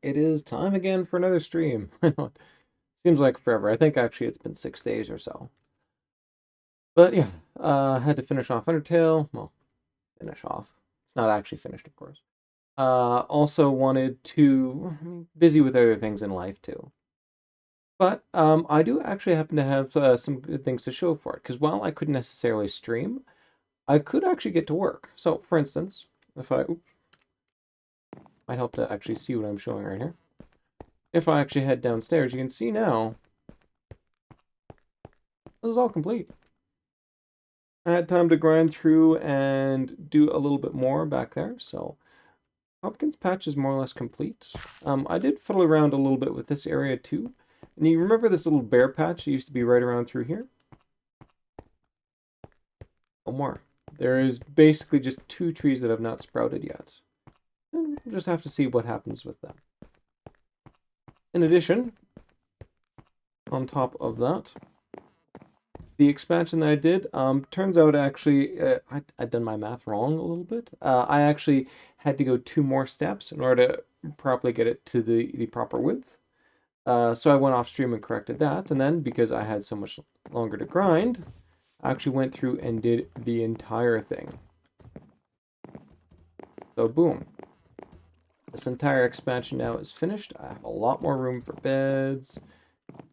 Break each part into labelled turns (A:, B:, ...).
A: It is time again for another stream. I know it seems like forever. I think actually it's been 6 days or so. But yeah, had to finish off Undertale. Well, finish off. It's not actually finished, of course. Also wanted to busy with other things in life too. But I do actually happen to have some good things to show for it. Because while I couldn't necessarily stream, I could actually get to work. So, for instance, if I might help to actually see what I'm showing right here. If I actually head downstairs, you can see now this is all complete. I had time to grind through and do a little bit more back there, so Pumpkin's patch is more or less complete. I did fiddle around a little bit with this area too. And you remember this little bare patch that used to be right around through here? No more. There is basically just 2 trees that have not sprouted yet. And we'll just have to see what happens with them. In addition, on top of that, the expansion that I did, turns out actually, I'd done my math wrong a little bit. I actually had to go 2 more steps in order to properly get it to the proper width. So I went off stream and corrected that, and then because I had so much longer to grind, I actually went through and did the entire thing. So boom. This entire expansion now is finished. I have a lot more room for beds,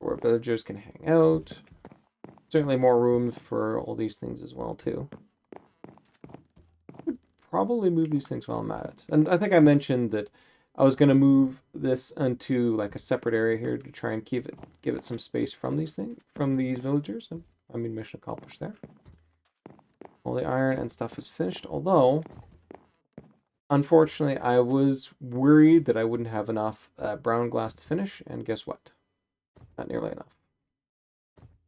A: where villagers can hang out. Certainly more room for all these things as well, too. Probably move these things while I'm at it. And I think I mentioned that I was going to move this into like a separate area here to try and give it some space from these villagers. And I mean, mission accomplished there. All the iron and stuff is finished, although unfortunately I was worried that I wouldn't have enough brown glass to finish, and guess what? Not nearly enough.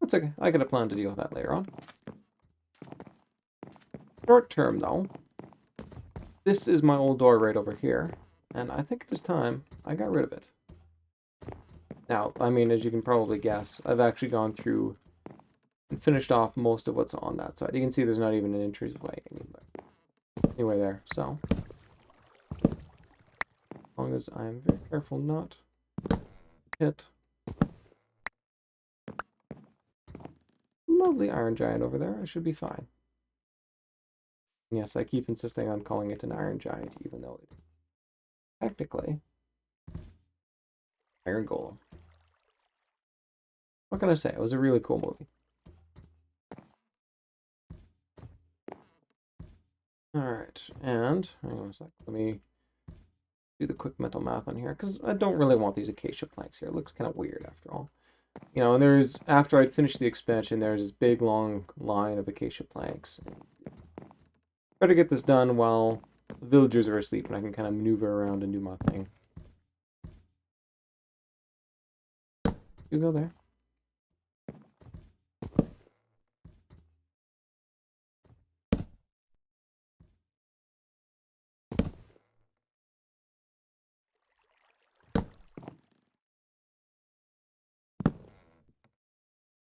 A: That's okay. I got a plan to deal with that later on. Short term, though, this is my old door right over here, and I think it is time I got rid of it. Now, I mean, as you can probably guess, I've actually gone through and finished off most of what's on that side. You can see there's not even an entryway anyway there, so as long as I'm very careful not hit. Lovely iron giant over there. I should be fine. Yes, I keep insisting on calling it an iron giant, even though it technically iron golem. What can I say? It was a really cool movie. Alright, and hang on a sec. Let me do the quick mental math on here, because I don't really want these acacia planks here. It looks kind of weird after all. You know, and there's, after I'd finished the expansion, there's this big long line of acacia planks. Better get this done while the villagers are asleep and I can kind of maneuver around and do my thing. You go there.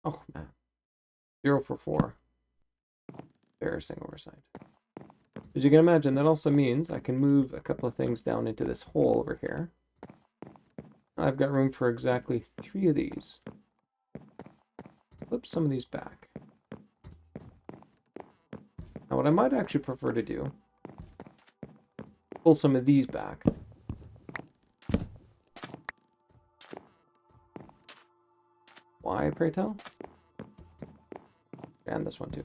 A: Oh, man. 0 for 4. Embarrassing oversight. As you can imagine, that also means I can move a couple of things down into this hole over here. I've got room for exactly 3 of these. Flip some of these back. Now, what I might actually prefer to do, pull some of these back. Why, pray tell? And this one too.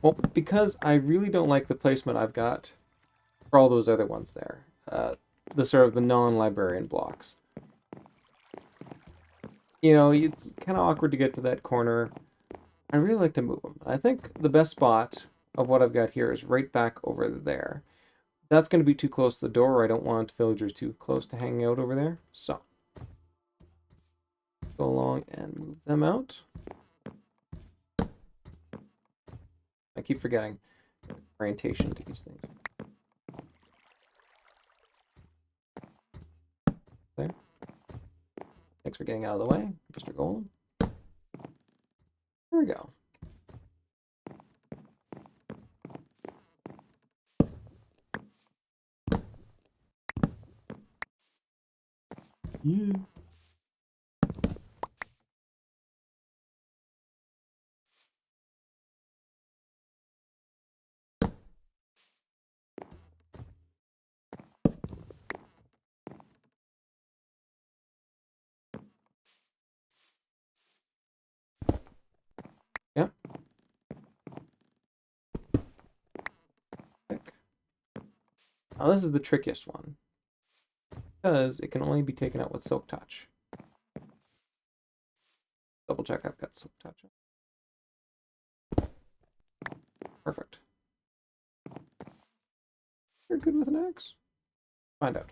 A: Well, because I really don't like the placement I've got for all those other ones there. The sort of the non-librarian blocks. You know, it's kind of awkward to get to that corner. I really like to move them. I think the best spot of what I've got here is right back over there. That's going to be too close to the door. I don't want villagers too close to hanging out over there. So, go along and move them out. I keep forgetting orientation to these things. There. Thanks for getting out of the way, Mr. Golem. There we go. Yeah. Yep. Now this is the trickiest one, because it can only be taken out with Silk Touch. Double check I've got Silk Touch. Perfect. You're good with an axe? Find out.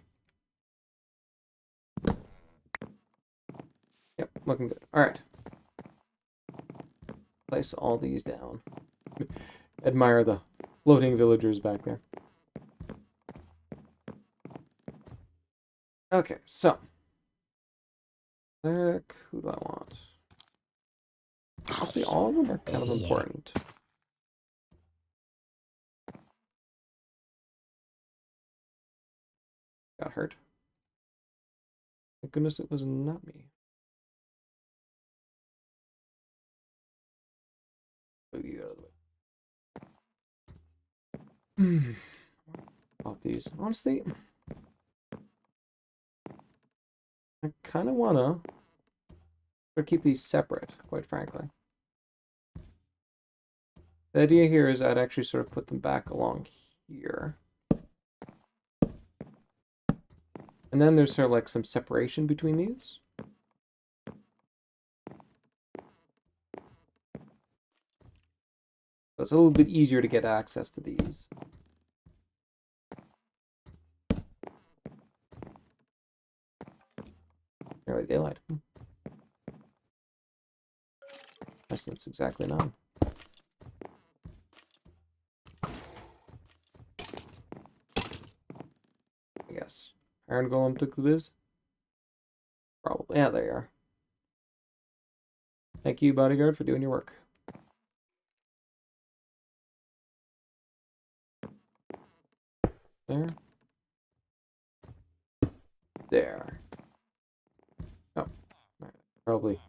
A: Yep, looking good. Alright. Place all these down. Admire the floating villagers back there. Okay, so. Who do I want? I'll see, all of them are kind of important. Got hurt. Thank goodness it was not me. Move you out of the way. Off these. Honestly, I kind of want to keep these separate, quite frankly. The idea here is I'd actually sort of put them back along here. And then there's sort of like some separation between these. So it's a little bit easier to get access to these. Early daylight. That's exactly 9. I guess. Iron Golem took the biz? Probably. Yeah, there you are. Thank you, bodyguard, for doing your work. There. There. Oh. Right. Probably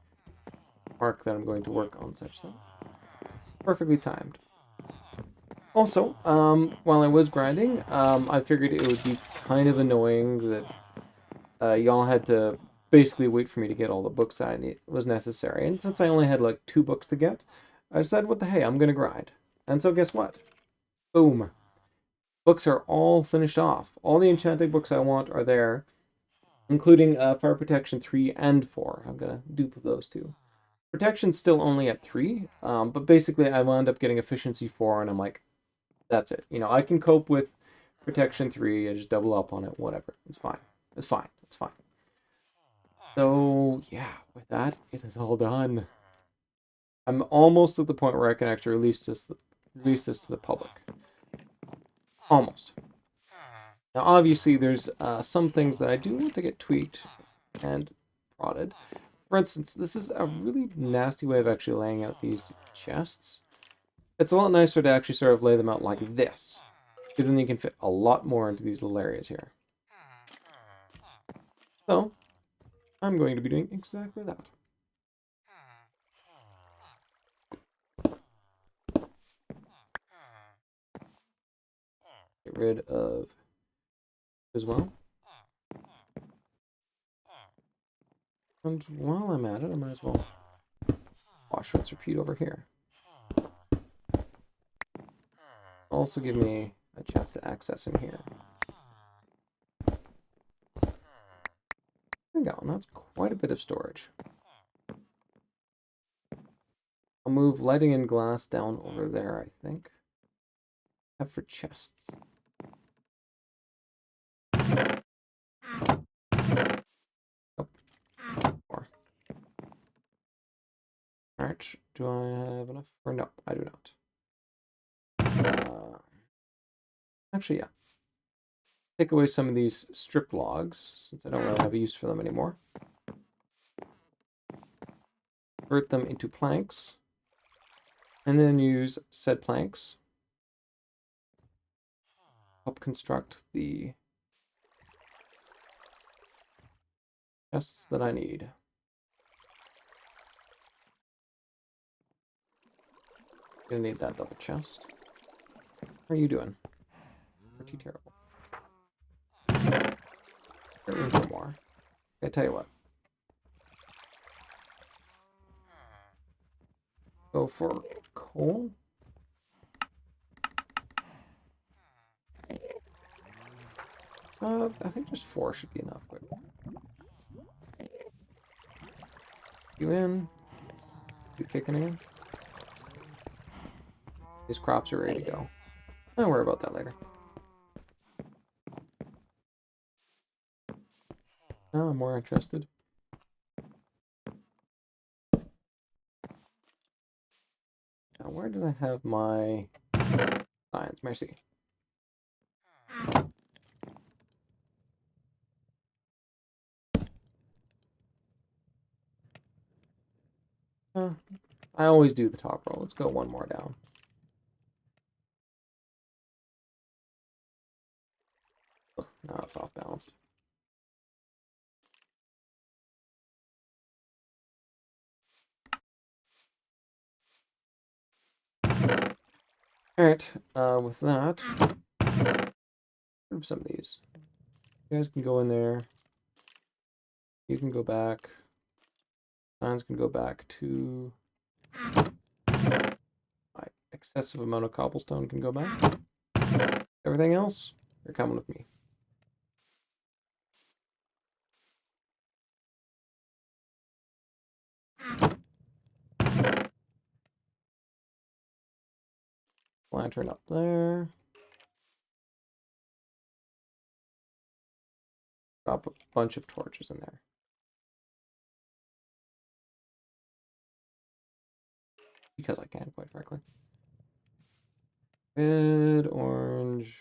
A: mark that I'm going to work on such thing. Perfectly timed. Also, while I was grinding, I figured it would be kind of annoying that y'all had to basically wait for me to get all the books I was necessary. And since I only had like 2 books to get, I said, what the hey, I'm gonna grind. And so guess what? Boom. Books are all finished off. All the enchanted books I want are there, including Fire Protection 3 and 4. I'm gonna dupe those 2. Protection's still only at 3, but basically I wound up getting Efficiency 4, and I'm like, that's it. You know, I can cope with Protection 3, I just double up on it, whatever. It's fine. It's fine. It's fine. So, yeah, with that, it is all done. I'm almost at the point where I can actually release this to the public. Almost. Now, obviously, there's some things that I do want to get tweaked and prodded. For instance, this is a really nasty way of actually laying out these chests. It's a lot nicer to actually sort of lay them out like this, because then you can fit a lot more into these little areas here. So, I'm going to be doing exactly that. Get rid of as well. And while I'm at it, I might as well wash, rinse, repeat over here. Also give me a chance to access him here. There we go, and that's quite a bit of storage. I'll move lighting and glass down over there, I think. Have for chests. Oh. More. Alright, do I have enough? Or no, I do not. Actually, yeah. Take away some of these strip logs, since I don't really have a use for them anymore. Convert them into planks. And then use said planks. Help construct the chests that I need. Gonna need that double chest. How are you doing? Pretty terrible. Got room for more. I tell you what. Go for coal. I think just 4 should be enough. Quick. You in? You kicking in? These crops are ready to go. Don't worry about that later. Now I'm more interested. Now, where did I have my science? Mercy. I always do the top row. Let's go one more down. Ugh, now it's off balanced. Alright, with that, some of these. You guys can go in there. You can go back. Signs can go back to... My excessive amount of cobblestone can go back. Everything else, you're coming with me. Lantern up there. Drop a bunch of torches in there. Because I can, quite frankly. Red, orange,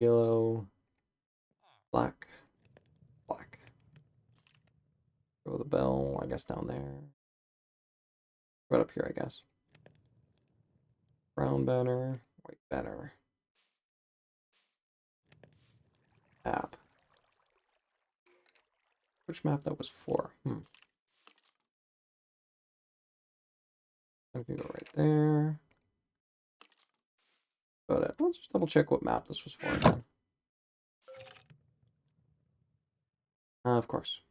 A: yellow, black, black. Throw the bell, I guess, down there. Right up here, I guess. Brown banner, white banner. Map. Which map that was for? I can go right there. But let's just double check what map this was for again. Of course.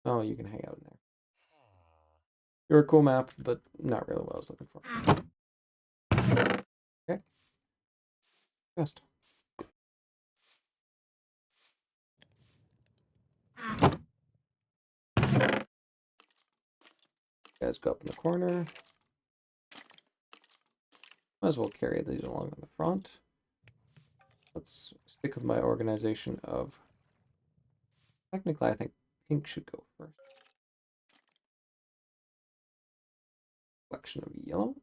A: Oh, you can hang out in there. You're a cool map, but not really what I was looking for. Okay. Best. You guys go up in the corner. Might as well carry these along on the front. Let's stick with my organization of... Technically, I think pink should go first. Collection of yellow.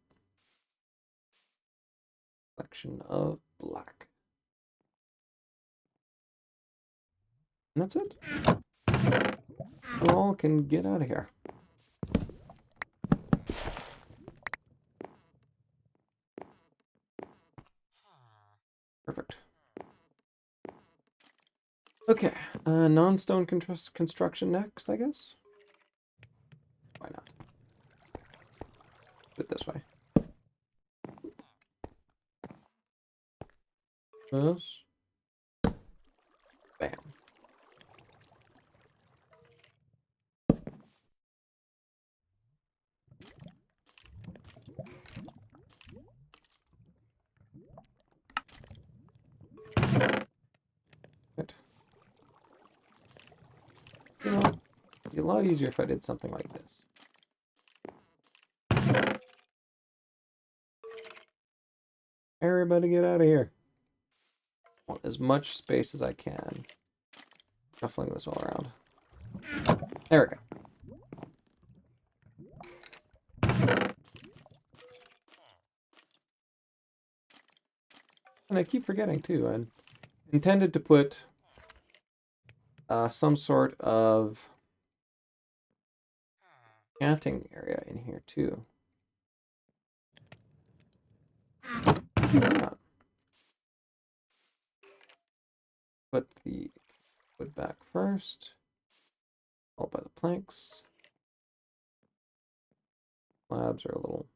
A: Collection of black. And that's it. You all can get out of here. Perfect. Okay, non-stone construction next, I guess? Why not? Do it this way. This. Bam. Good. You know, it'd be a lot easier if I did something like this. Everybody get out of here. I want as much space as I can. Shuffling this all around. There we go. And I keep forgetting too. I intended to put some sort of chanting area in here too. Put back first. Followed by the planks. Slabs are a little...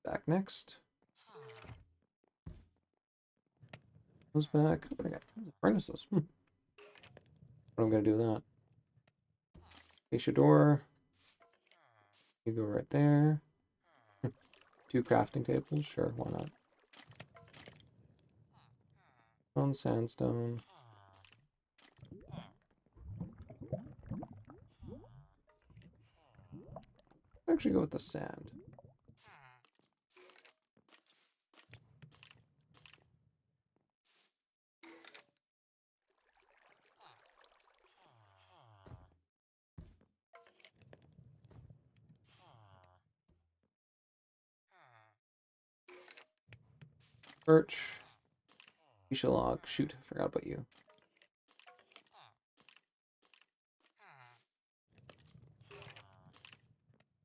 A: Back next. Goes back. Oh, I got tons of furnaces. What am I going to do with that? Acacia door. You go right there. 2 crafting tables. Sure, why not? On sandstone. Actually go with the sand. Birch. Acacia log. Shoot, I forgot about you.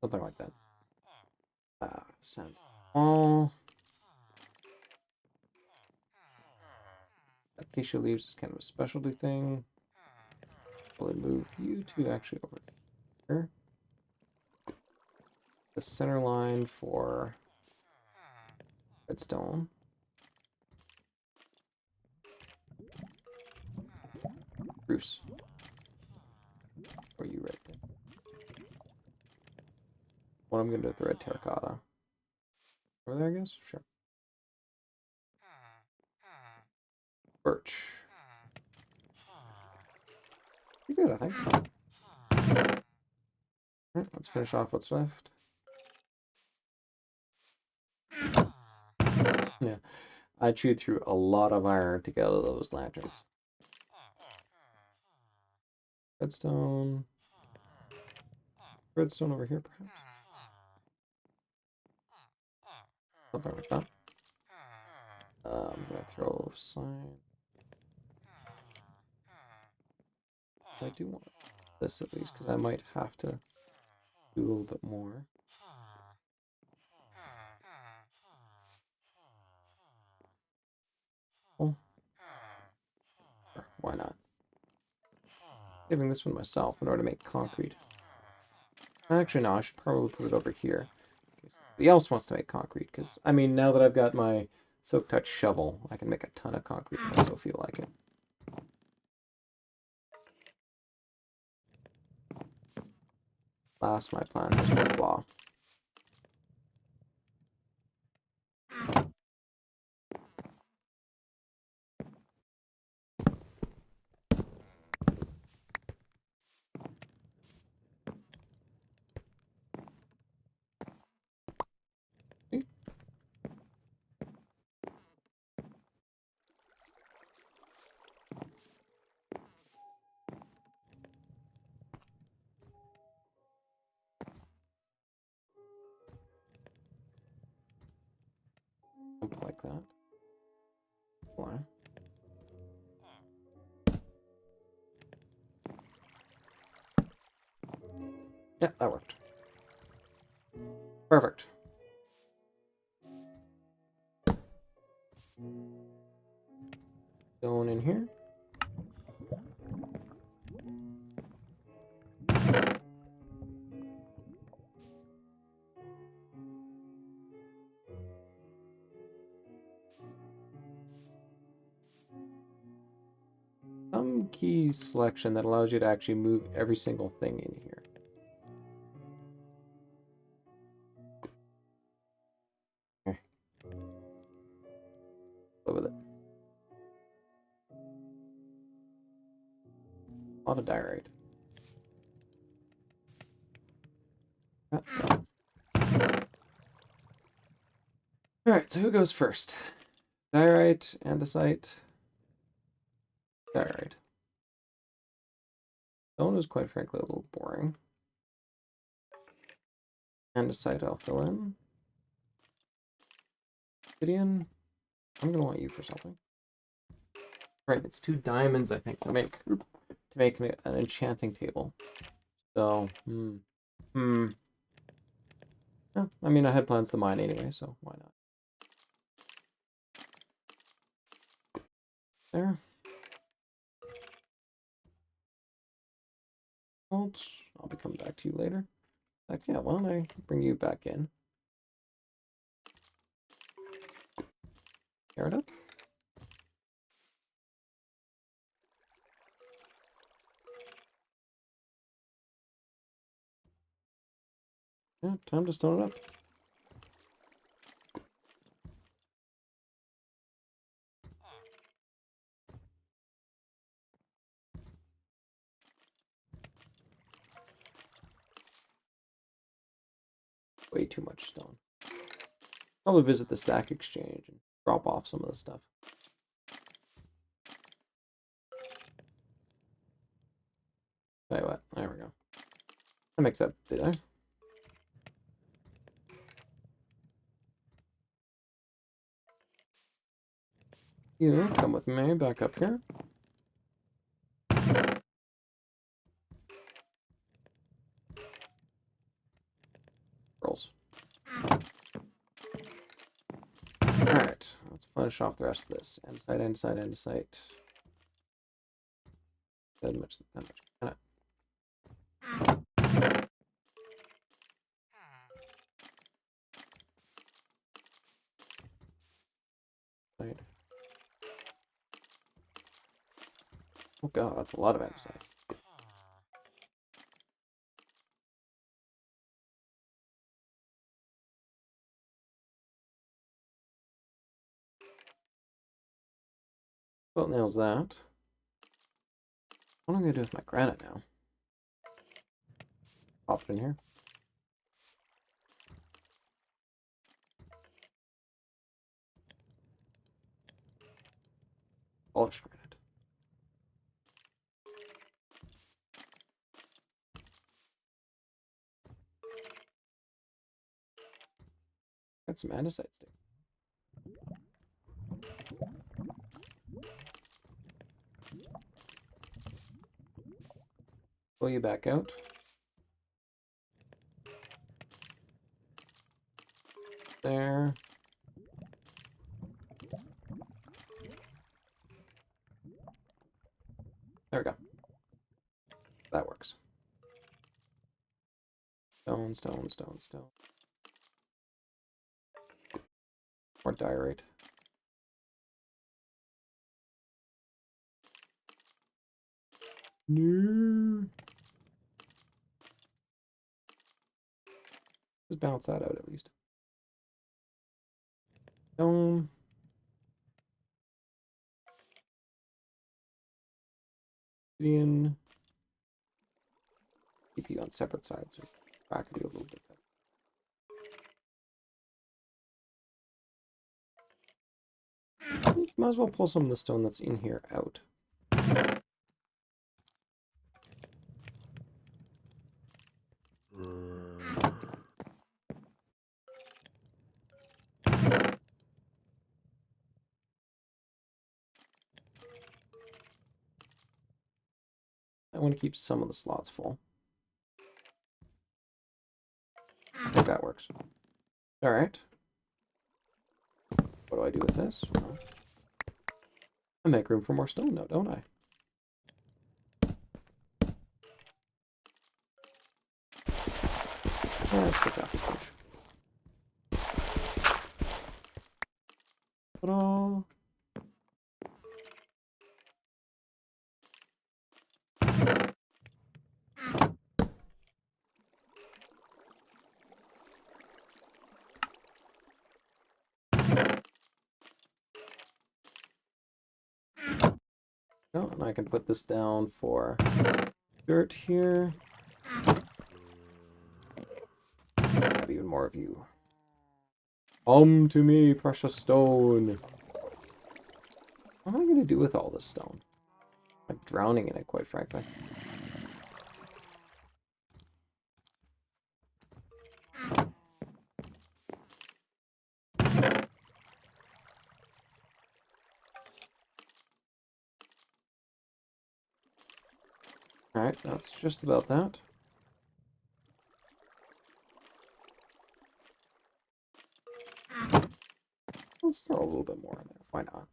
A: Something like that. Sand. All. Acacia leaves is kind of a specialty thing. We'll move you two actually over here. The center line for redstone. Bruce. Or you right there. What I'm gonna do with the red terracotta. Over there, I guess? Sure. Birch. Pretty good, I think. Alright, let's finish off what's left. Yeah, I chewed through a lot of iron to get out of those lanterns. Redstone. Redstone over here, perhaps? Something like that. I'm gonna throw sign. I do want this at least, because I might have to do a little bit more. Oh. Sure, why not? Giving this one myself in order to make concrete. Actually, no, I should probably put it over here. Somebody else wants to make concrete, because, I mean, now that I've got my Silk Touch shovel, I can make a ton of concrete if I so feel like it. Last, my plan has one flaw. Something like that. Why? Yeah, that worked. Perfect. Going in here. Some key selection that allows you to actually move every single thing in here. Here. Go with it. A lot of diorite. Alright, so who goes first? Diorite, andesite, diorite. Stone is quite frankly a little boring. Andesite I'll fill in. Obsidian, I'm gonna want you for something. Right, it's 2 diamonds I think to make an enchanting table. So, yeah, I mean I had plans to mine anyway, so why not? There. I'll be coming back to you later. Like, yeah, why don't I bring you back in? Tear it up. Yeah, time to stone it up. Way too much stone. Probably visit the stack exchange and drop off some of the stuff. Tell you what, there we go. That makes that better. You come with me back up here. Rolls. Alright, let's finish off the rest of this. End site, end site, end site. That much. Site. Oh god, that's a lot of end site. Well, nails that. What am I going to do with my granite now? Pop it in here. Polished granite. Got some andesites too. Pull you back out. There. There we go. That works. Stone, stone, stone, stone. More diorite. No. Just balance that out at least. Stone. Obsidian. Keep you on separate sides. Back of you a little bit better. Might as well pull some of the stone that's in here out. I want to keep some of the slots full. I think that works. Alright. What do I do with this? Well, I make room for more stone now, don't I? Let's pick up the punch. Ta-da! Oh, and I can put this down for dirt here. Have even more of you. Come to me, precious stone. What am I going to do with all this stone? I'm drowning in it, quite frankly. Alright, that's just about that. Let's throw a little bit more in there. Why not?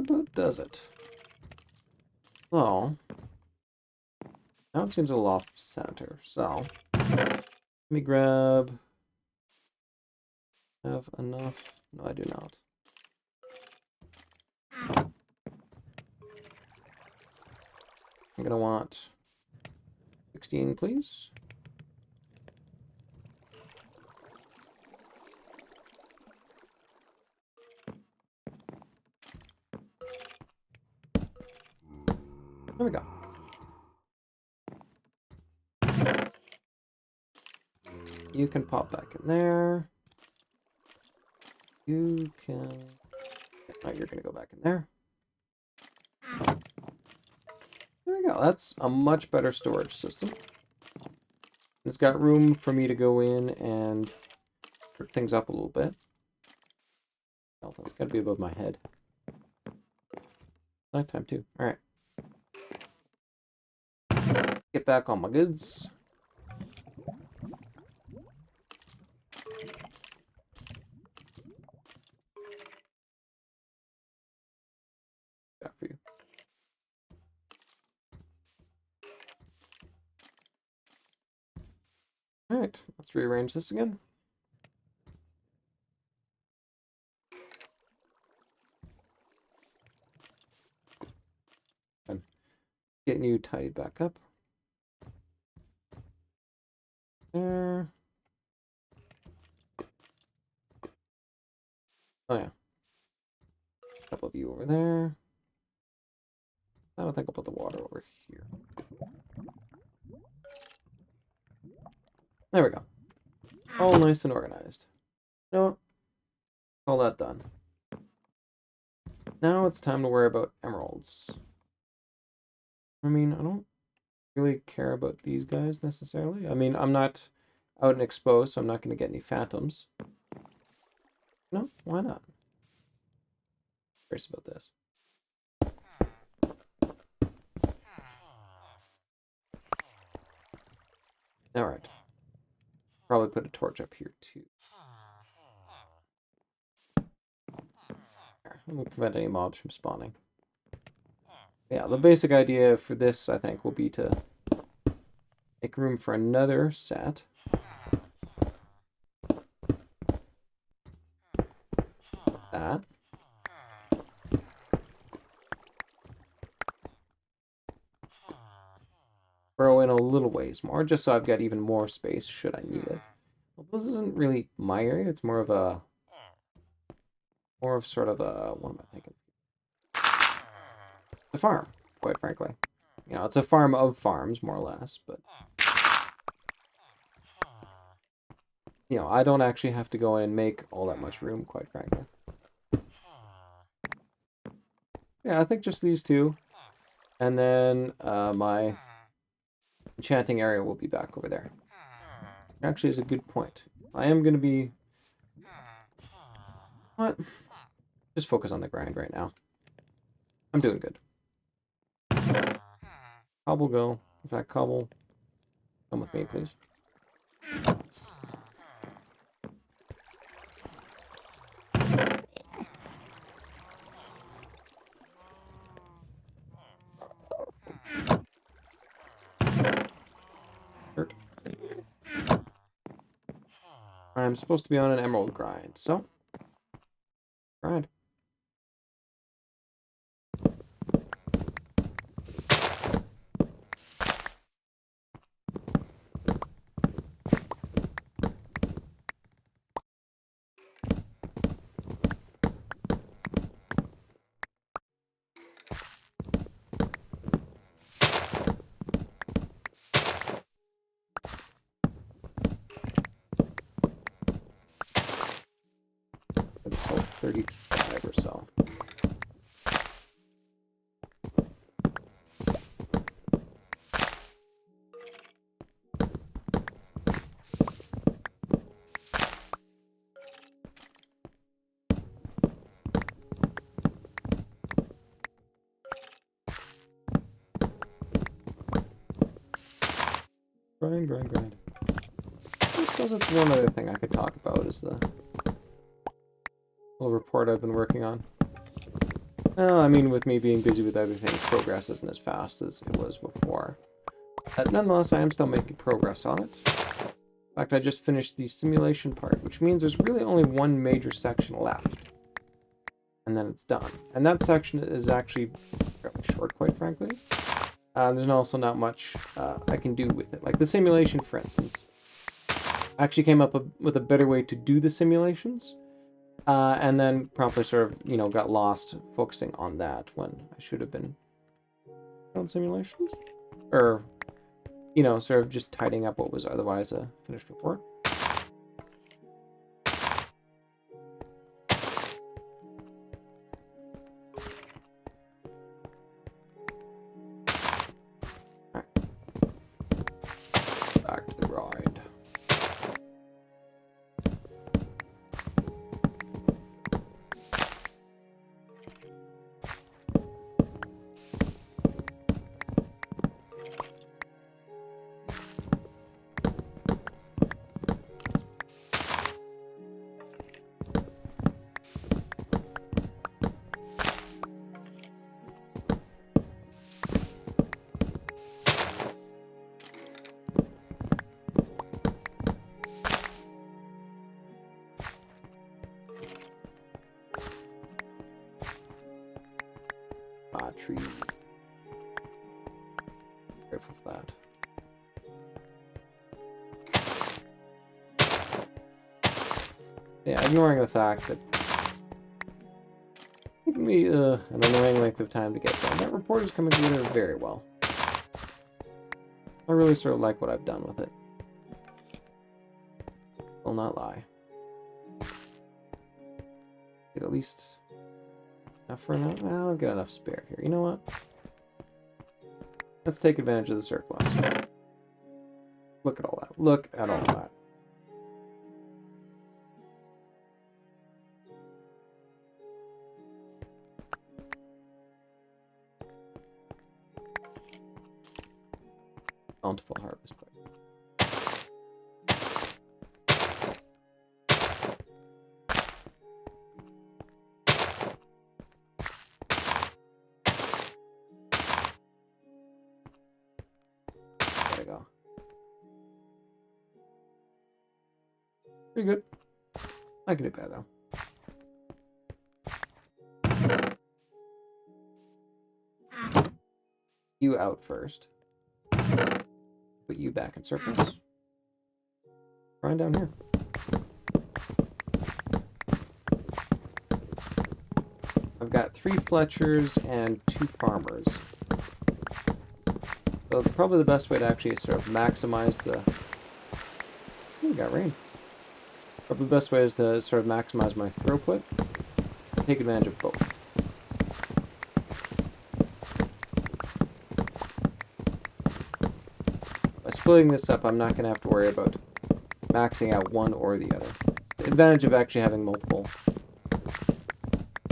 A: about does it. So, now it seems a little off center. So, let me grab... Have enough? No, I do not. I'm gonna want 16, please. There we go. You can pop back in there. You can... Oh, you're gonna go back in there. There we go. That's a much better storage system. It's got room for me to go in and put things up a little bit. It's got to be above my head. Nighttime too. Alright. Get back on my goods. Back for you. Alright, let's rearrange this again. I'm getting you tidied back up. There. Oh yeah. A couple of you over there. I don't think I'll put the water over here. There we go. All nice and organized. You know what? All that done. Now it's time to worry about emeralds. I mean, I don't really care about these guys necessarily. I mean, I'm not out and exposed, so I'm not going to get any phantoms. No, why not? Curious about this. Alright. Probably put a torch up here too. We'll prevent any mobs from spawning. Yeah, the basic idea for this, I think, will be to make room for another set. That. Throw in a little ways more, just so I've got even more space should I need it. Well, this isn't really my area, it's more of a... sort of a... what am I thinking? The farm, quite frankly. You know, it's a farm of farms, more or less, but... You know, I don't actually have to go in and make all that much room, quite frankly. Yeah, I think just these two. And then my enchanting area will be back over there. Actually, is a good point. I am going to be... What? Just focus on the grind right now. I'm doing good. Cobble go. In fact, Cobble, come with me, please. Dirt. I'm supposed to be on an emerald grind, so... Grind. It's till 35 or so. Grind, grind, grind. I suppose that's one other thing I could talk about is the little report I've been working on. Well, I mean, with me being busy with everything, progress isn't as fast as it was before. Nonetheless, I am still making progress on it. In fact, I just finished the simulation part, which means there's really only one major section left. And then it's done. And that section is actually fairly short, quite frankly. There's also not much I can do with it. Like the simulation, for instance. I actually came up with a better way to do the simulations. And then promptly sort of, got lost focusing on that when I should have been on simulations. Or, sort of just tidying up what was otherwise a finished report. Back to the ride. Trees. Grateful for that. Yeah, ignoring the fact that it took me an annoying length of time to get done. That report is coming together very well. I really sort of like what I've done with it. Will not lie. Get at least enough for now. Well, I've got enough spare here. You know what? Let's take advantage of the surplus. Look at all that. Look at all that. Bountiful harvest. There we go. Pretty good. I can do better though. You out first. Put you back in surplus. Grind down here. I've got 3 Fletchers and 2 farmers. So probably the best way to actually sort of maximize the... Ooh, we got rain. Probably the best way is to sort of maximize my throughput. Take advantage of both. By splitting this up, I'm not going to have to worry about maxing out one or the other. It's the advantage of actually having multiple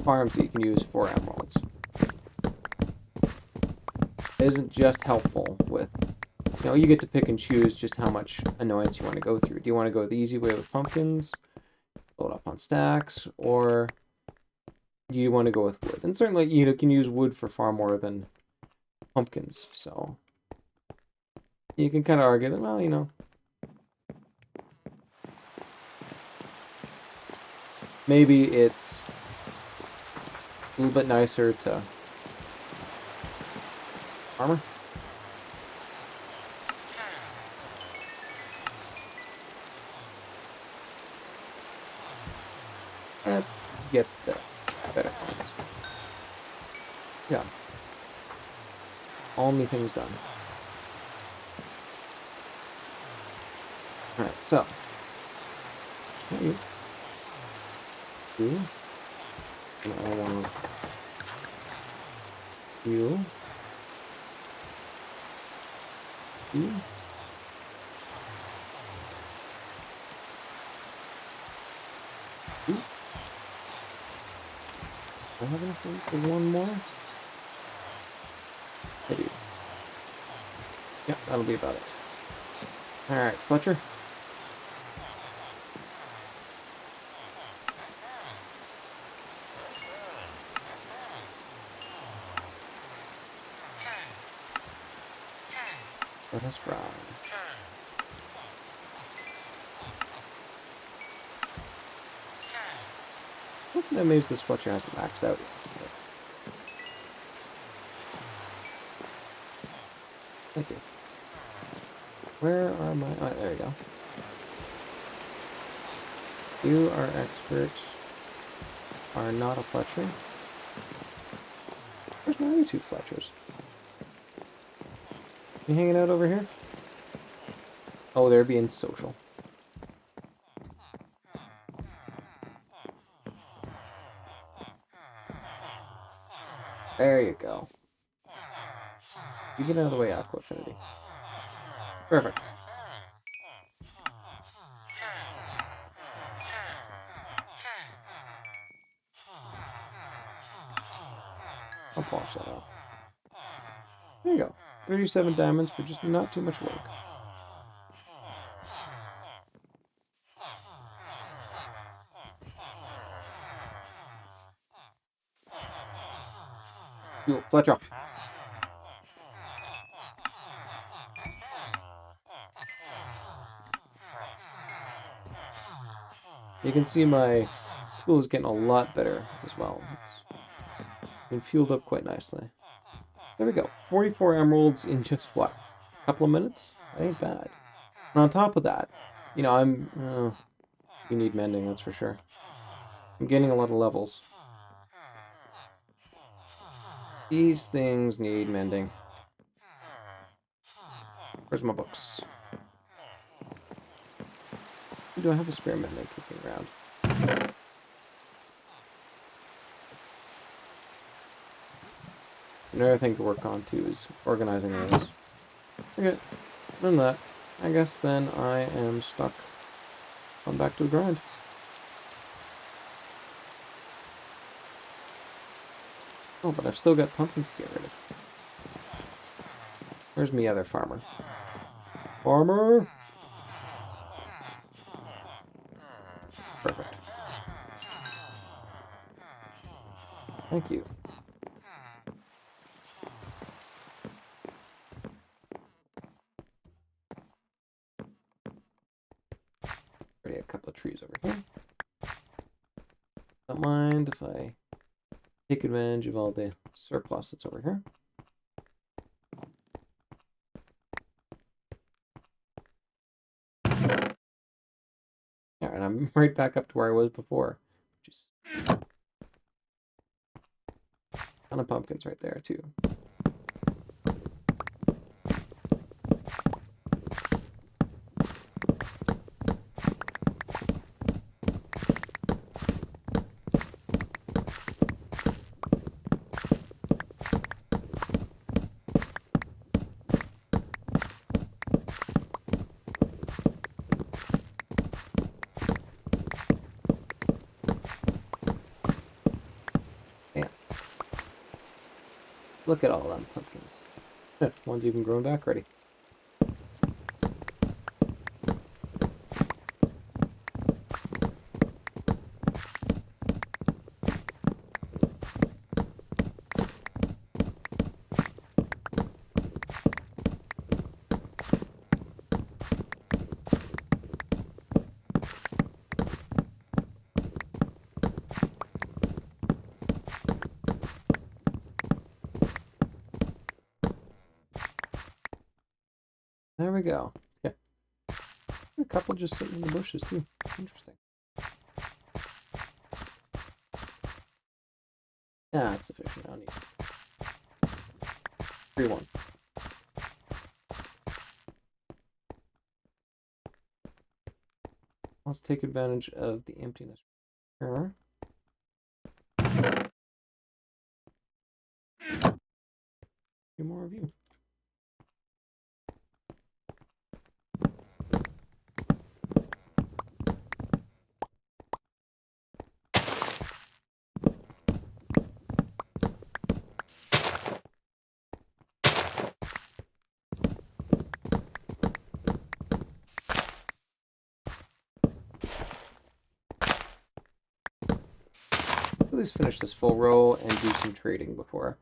A: farms that you can use for emeralds. It isn't just helpful with, you get to pick and choose just how much annoyance you want to go through. Do you want to go the easy way with pumpkins, load up on stacks, or do you want to go with wood? And certainly, you can use wood for far more than pumpkins, so you can kind of argue that, well, maybe it's a little bit nicer to armor. Let's get the better ones. Yeah. All me things done. Alright, so. You. And I want you. You. You. I have enough room for one more? I do. Yep, that'll be about it. Alright, Fletcher. Let us grind. I'm amazed this Fletcher hasn't maxed out yet. Thank you. Where are my... Oh, there you go. You are expert. Are not a Fletcher. Where's my other two Fletchers? You hanging out over here? Oh, they're being social. There you go. You get out of the way, Aqua Affinity. Perfect. I'll polish that off. There you go. 37 diamonds for just not too much work. Yo, Fletcher. You can see my tool is getting a lot better as well. It's been fueled up quite nicely. There we go. 44 emeralds in just, what, a couple of minutes? That ain't bad. And on top of that, you know, you need mending, that's for sure. I'm gaining a lot of levels. These things need mending. Where's my books? Do I have a spare mending kicking around? Another thing to work on too is organizing those. Okay, other than that, I guess then I am stuck on back to the grind. Oh, but I've still got pumpkins to get rid of. Where's me other farmer? Farmer! Perfect. Thank you. Already a couple of trees over here. Don't mind if I take advantage of all the surplus that's over here. Yeah, and I'm right back up to where I was before. Just a ton of pumpkins right there too. Look at all them pumpkins. One's even grown back already. There we go. Yeah. A couple just sitting in the bushes too. Interesting. Yeah, that's sufficient. I don't need 3-1. Let's take advantage of the emptiness. Here. A few more of you. At least finish this full row and do some trading before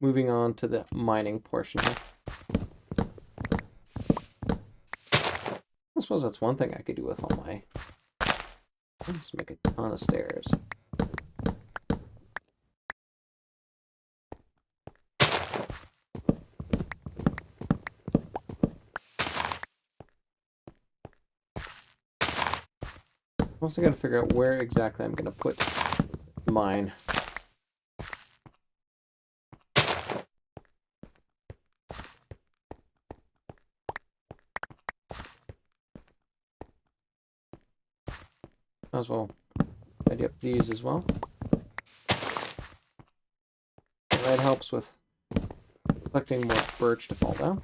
A: moving on to the mining portion here. I suppose that's one thing I could do with all my... Just make a ton of stairs. Also got to figure out where exactly I'm going to put mine. As well, tidy up these as well. That helps with collecting more birch to fall down.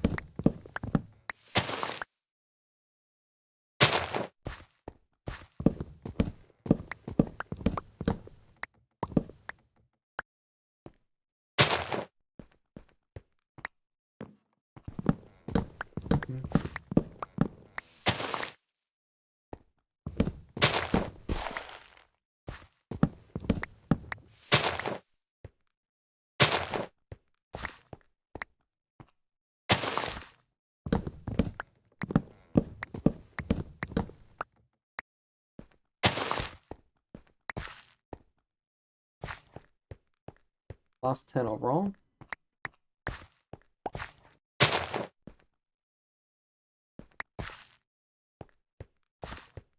A: Lost 10 overall.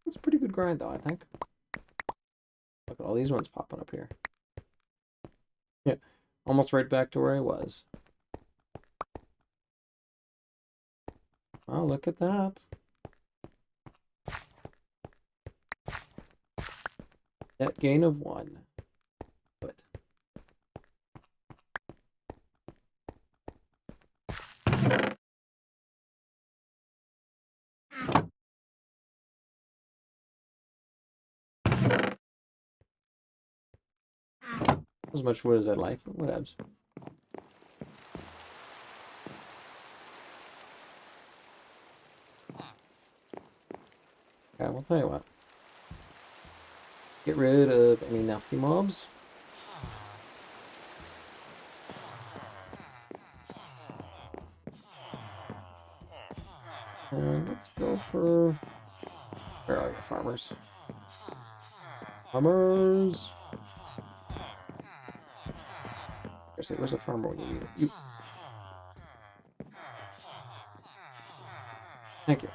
A: That's a pretty good grind, though, I think. Look at all these ones popping up here. Yeah, almost right back to where I was. Oh, look at that. Net gain of 1. But as much wood as I'd like, but whatevs. Okay, we'll tell you what. Get rid of any nasty mobs. And let's go for... Where are your farmers? Farmers! Seriously, where's the farmer when you need it? You. Thank you.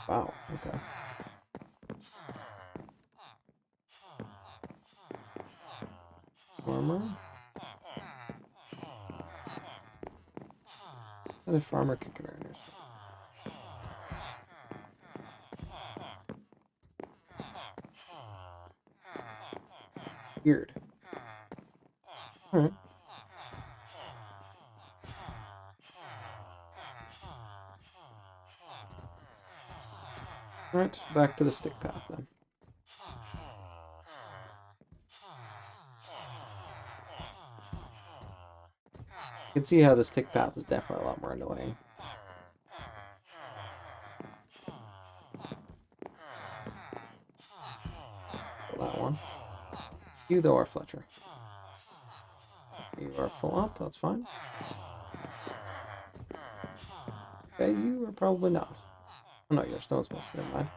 A: Wow, okay. Farmer. Another farmer kicking around here. Weird. Alright. Alright, back to the stick path then. You can see how the stick path is definitely a lot more annoying. That one. You though are Fletcher. You are full up, that's fine. Okay, you are probably not. Oh no, you're a stonesmith, never mind.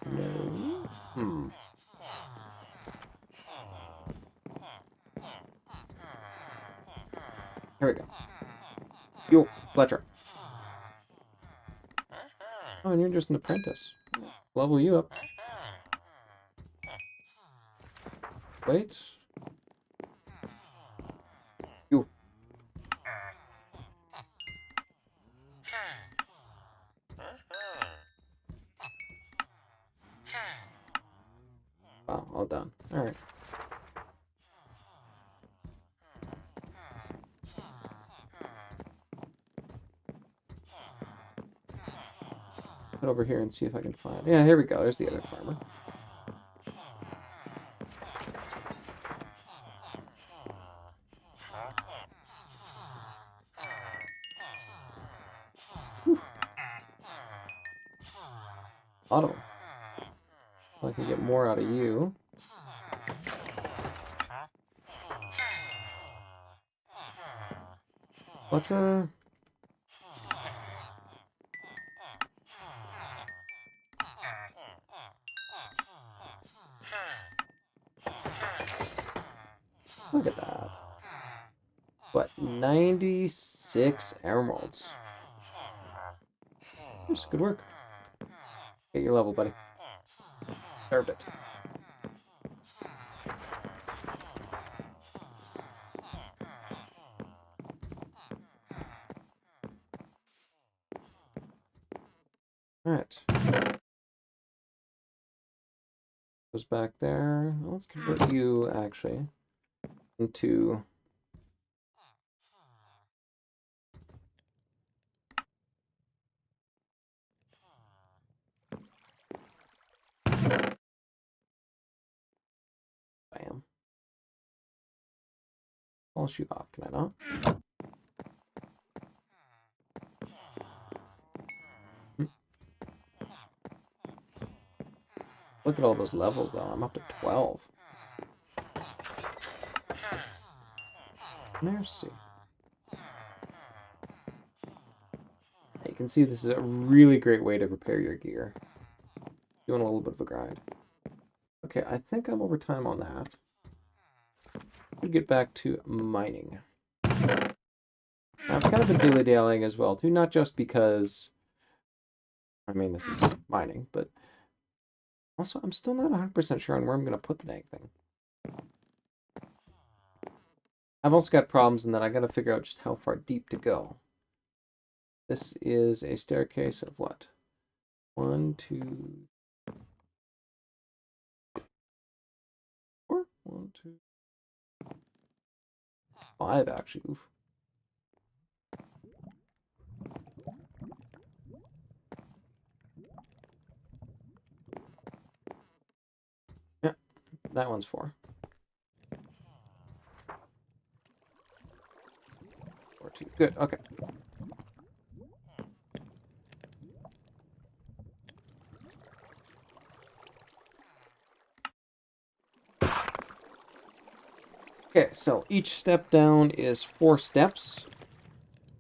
A: No. Here we go. You, Fletcher. Oh, and you're just an apprentice. Level you up. Wait. You. Wow, all done. Alright. Head over here and see if I can find... Yeah, here we go. There's the other farmer. Whew. A lot of them. Like can get more out of you. Fletcher. Look at that. What, 96 emeralds. Yes, good work. Get your level, buddy. Served it. Alright. Goes back there. Let's convert you, actually, into... Bam. Polish you off, can I not? Look at all those levels, though. I'm up to 12. Mercy. You can see this is a really great way to repair your gear. Doing a little bit of a grind. Okay, I think I'm over time on that. We'll get back to mining. I've kind of been dilly-dallying as well, too. Not just because, I mean, this is mining, but also I'm still not 100% sure on where I'm going to put the dang thing. I've also got problems in that I got to figure out just how far deep to go. This is a staircase of what? 1, 2, 4? 1, 2, 5, actually. Oof. Yeah, that one's 4. 4, 2. Good, okay. Okay, so each step down is 4 steps.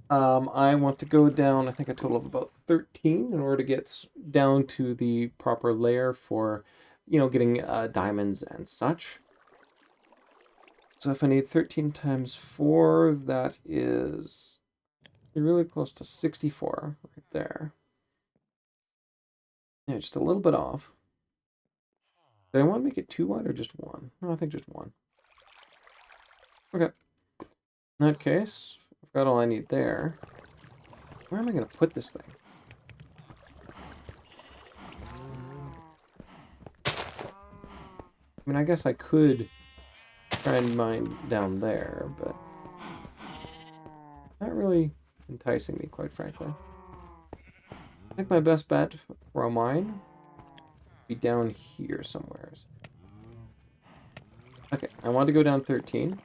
A: I want to go down, I think, a total of about 13 in order to get down to the proper layer for, you know, getting diamonds and such. So if I need 13 times 4, that is really close to 64 right there. Yeah, just a little bit off. Did I want to make it 2 wide or just 1? No, I think just 1. Okay. In that case, I've got all I need there. Where am I going to put this thing? I mean, I guess I could try and mine down there, but not really enticing me, quite frankly. I think my best bet for a mine would be down here somewhere. Okay, I want to go down 13,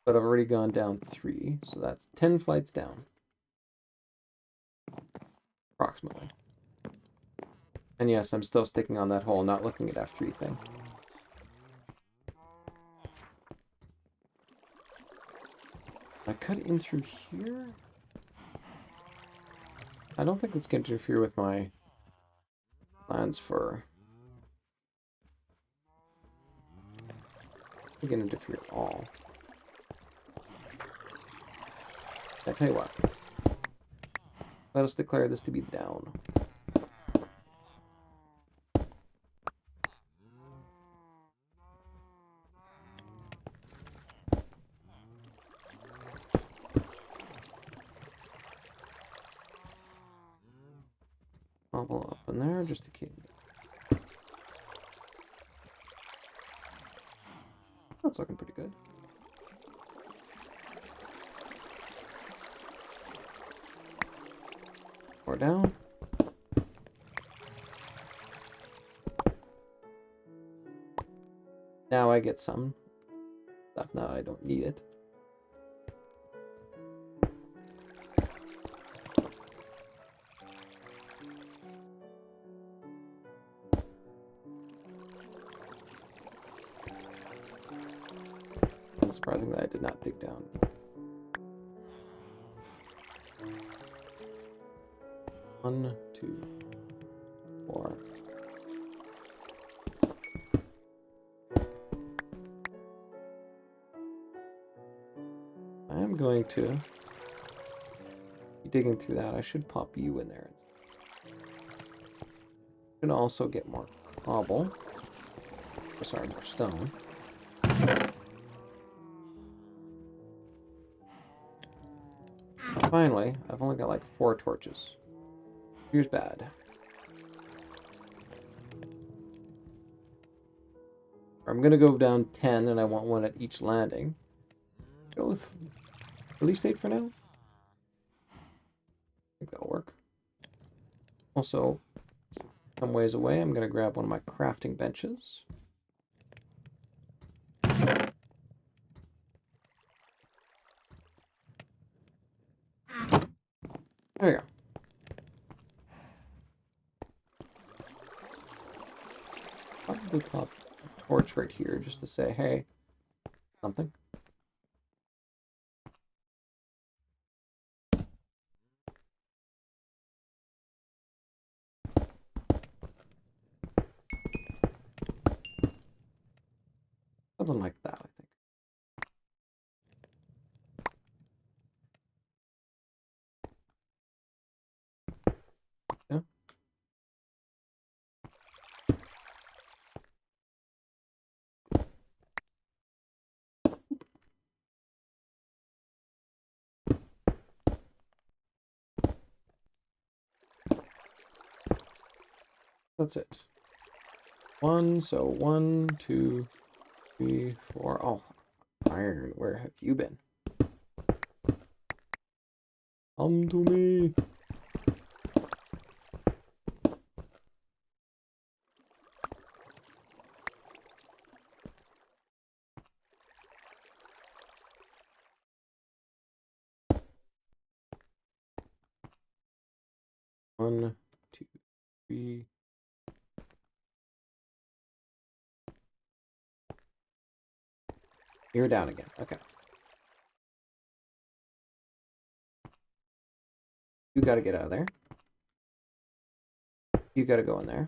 A: but I've already gone down 3, so that's 10 flights down. Approximately. And yes, I'm still sticking on that hole, not looking at F3 thing. I cut in through here? I don't think it's going to interfere with my plans for... It's going to interfere at all. I tell you what. Let us declare this to be down. Bubble up in there just to keep... That's looking pretty good. More down. Now I get some stuff. Now I don't need it. surprising that I did not dig down. One, two, four. I am going to be digging through that. I should pop you in there. I'm gonna also get more cobble. Oh, sorry, more stone. Finally, I've only got like 4 torches. Here's bad. I'm gonna go down 10 and I want one at each landing. Go with release date for now. I think that'll work. Also, some ways away, I'm gonna grab one of my crafting benches. There you go. Probably pop a torch right here just to say, hey, something. Something like that, I think. Yeah. That's it. 1, so 1, 2, 3, 4. Oh, iron, where have you been? Come to me. One, two, three. You're down again. Okay. You gotta get out of there. You gotta go in there.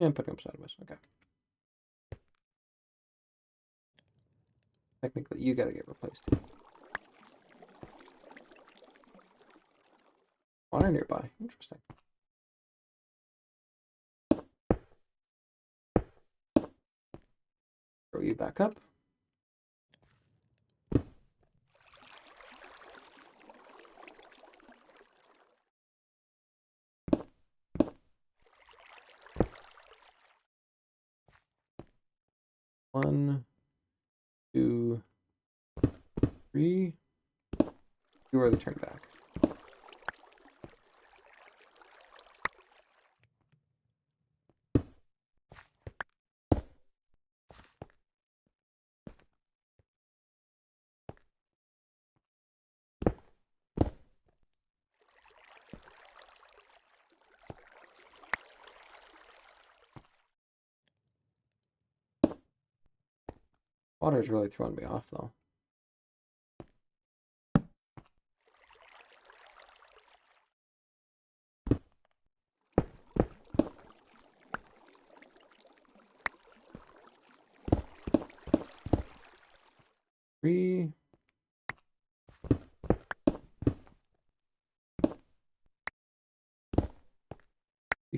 A: And put him sideways. Okay. Technically, you gotta get replaced too. Water nearby. Interesting. Throw you back up. One, two, three. You are the turn back. Water's really throwing me off though. Three.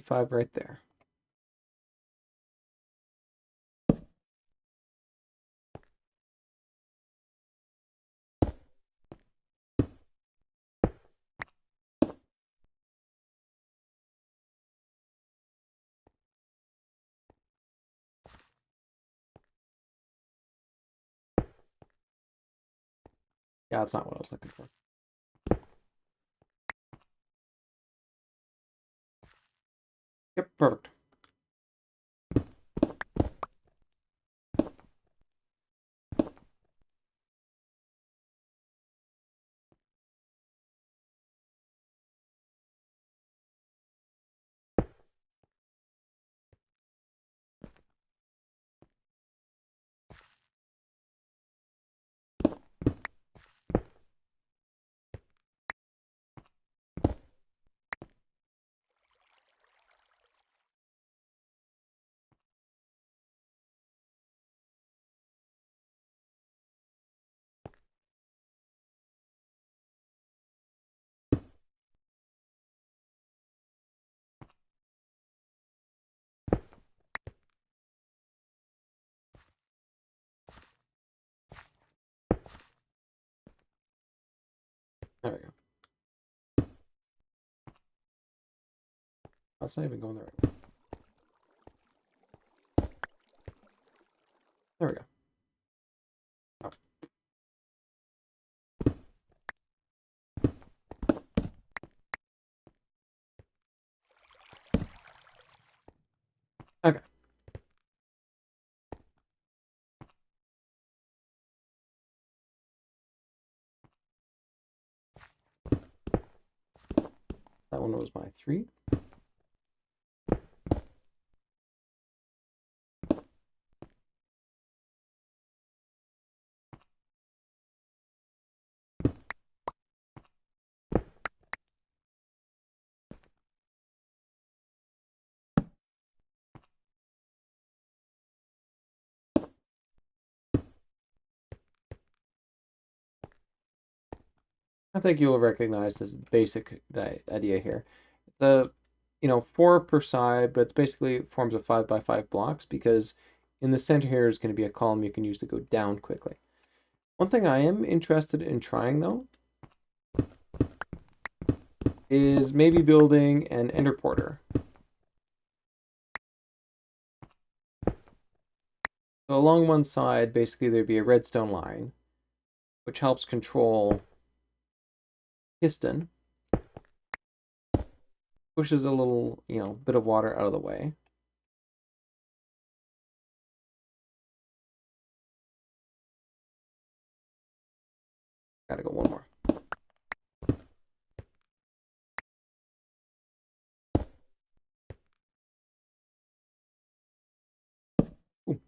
A: 5 right there. Yeah, that's not what I was looking for. Yep, perfect. That's not even going the right way. There we go. Oh. Okay. That one was my 3. I think you'll recognize this basic idea here. It's a, 4 per side, but it's basically forms of 5 by 5 blocks because in the center here is going to be a column you can use to go down quickly. One thing I am interested in trying though is maybe building an ender porter. So along one side, basically there'd be a redstone line, which helps control piston. Pushes a little, bit of water out of the way. Gotta go one more. Ooh.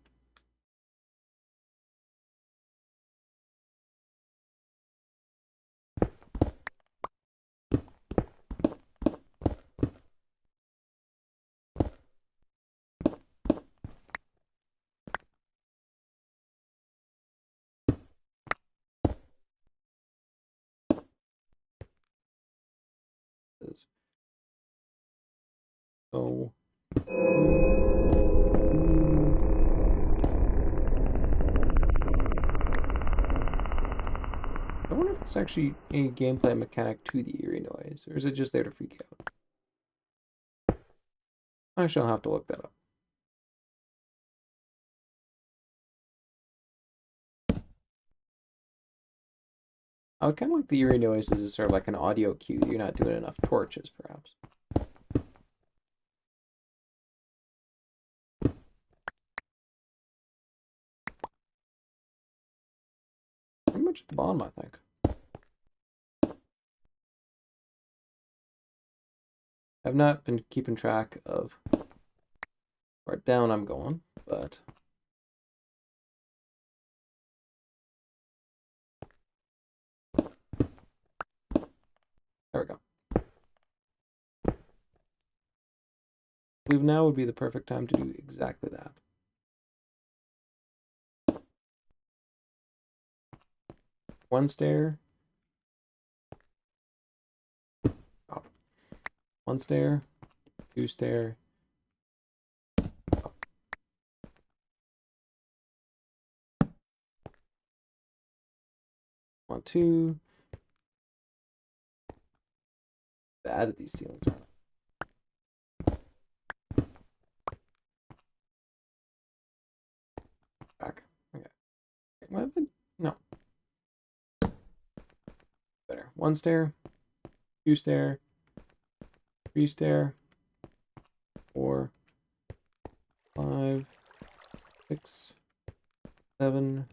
A: So, I wonder if there's actually any gameplay mechanic to the eerie noise, or is it just there to freak out? I shall have to look that up. I would kind of like the eerie noises as sort of like an audio cue. You're not doing enough torches, perhaps. Pretty much at the bottom, I think. I've not been keeping track of where down I'm going, but there we go. I believe now would be the perfect time to do exactly that. One stair. Up. One stair. 2 stair. Up. 1, 2. Bad at these ceilings are. Back. Okay. What happened? No. Better. 1 stair. 2 stair. 3 stair. 4. 5. 6. 7.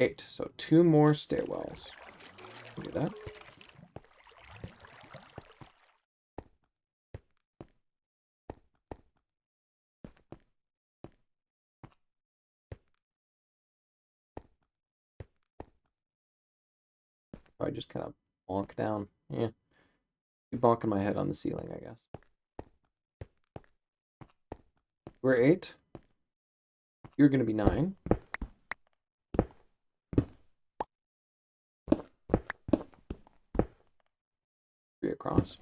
A: 8. So 2 more stairwells. Do that. I just kind of bonk down. Yeah. Be bonking my head on the ceiling, I guess. We're 8. You're going to be 9. Three across.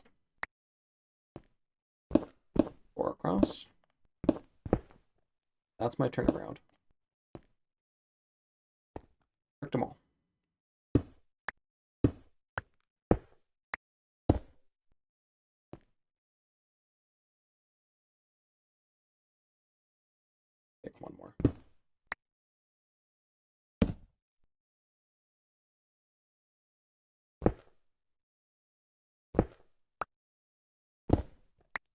A: 4 across. That's my turnaround. Picked them all. one more.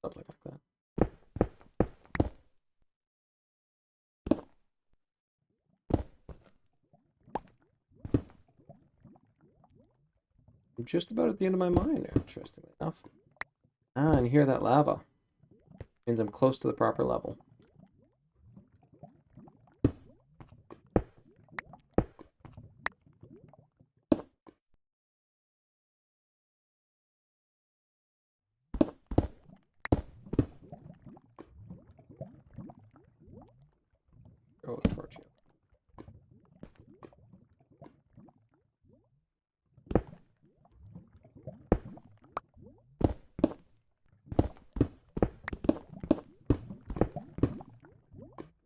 A: Something like that. I'm just about at the end of my mine, interestingly enough. Ah, and hear that lava. Means I'm close to the proper level. Throw a torch out.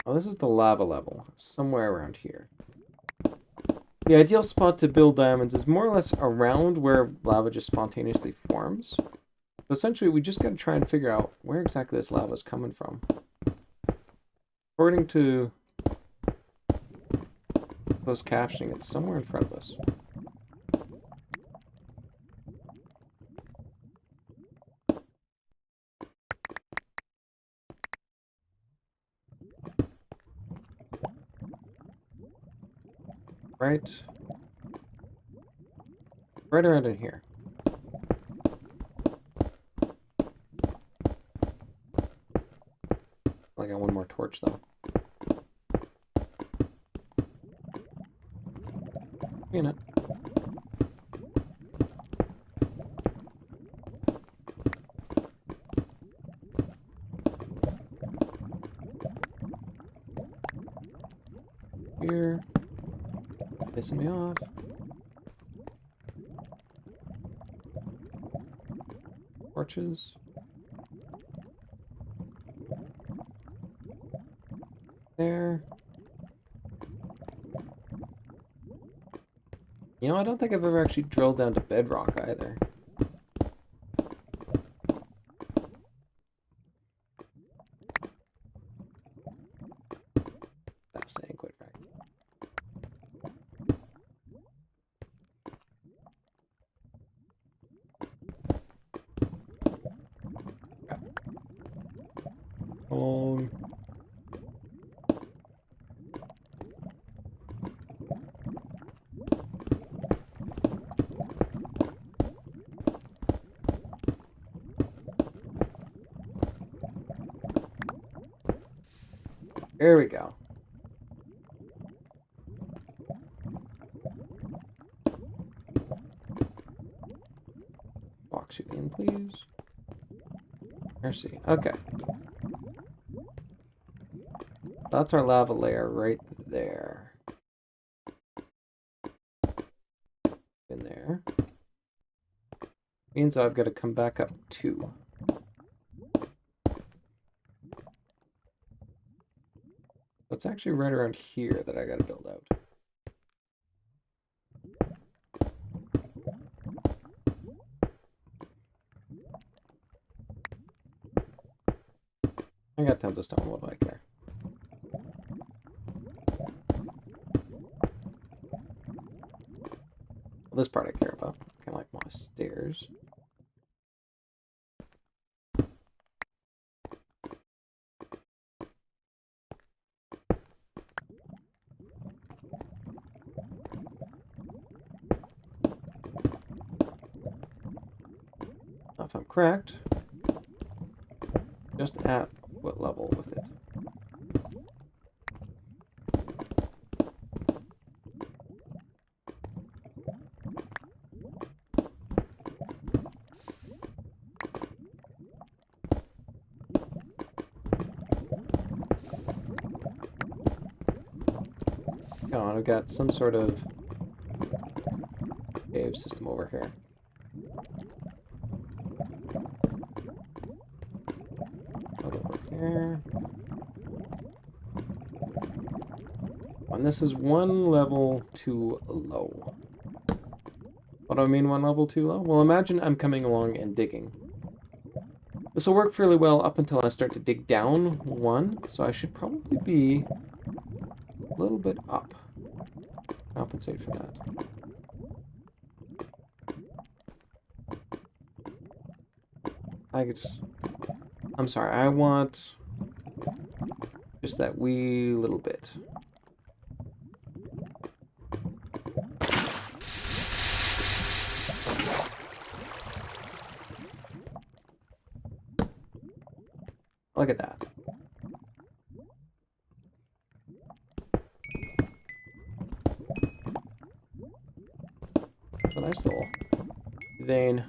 A: Oh, this is the lava level, somewhere around here. The ideal spot to build diamonds is more or less around where lava just spontaneously forms. So essentially, we just got to try and figure out where exactly this lava is coming from. According to closed captioning, it's somewhere in front of us. Right around in here. I got one more torch though. In it. Here. Pissing me off. Torches. There. You know, I don't think I've ever actually drilled down to bedrock either. Fascinating, quite frankly. There we go. Box you in, please. Mercy. Okay. That's our lava layer right there. In there. Means I've got to come back up 2. It's actually right around here that I got to build out. I got tons of stone, what do I care? Well, this part I care about. Kind of like my stairs. Now, if I'm correct, just at what level with it? Come on, I've got some sort of cave system over here. Over here. And this is one level too low. What do I mean one level too low? Well, imagine I'm coming along and digging. This will work fairly well up until I start to dig down one, so I should probably be a little bit up. Compensate for that. I'm sorry, I want just that wee little bit. Look at that. A nice little vein.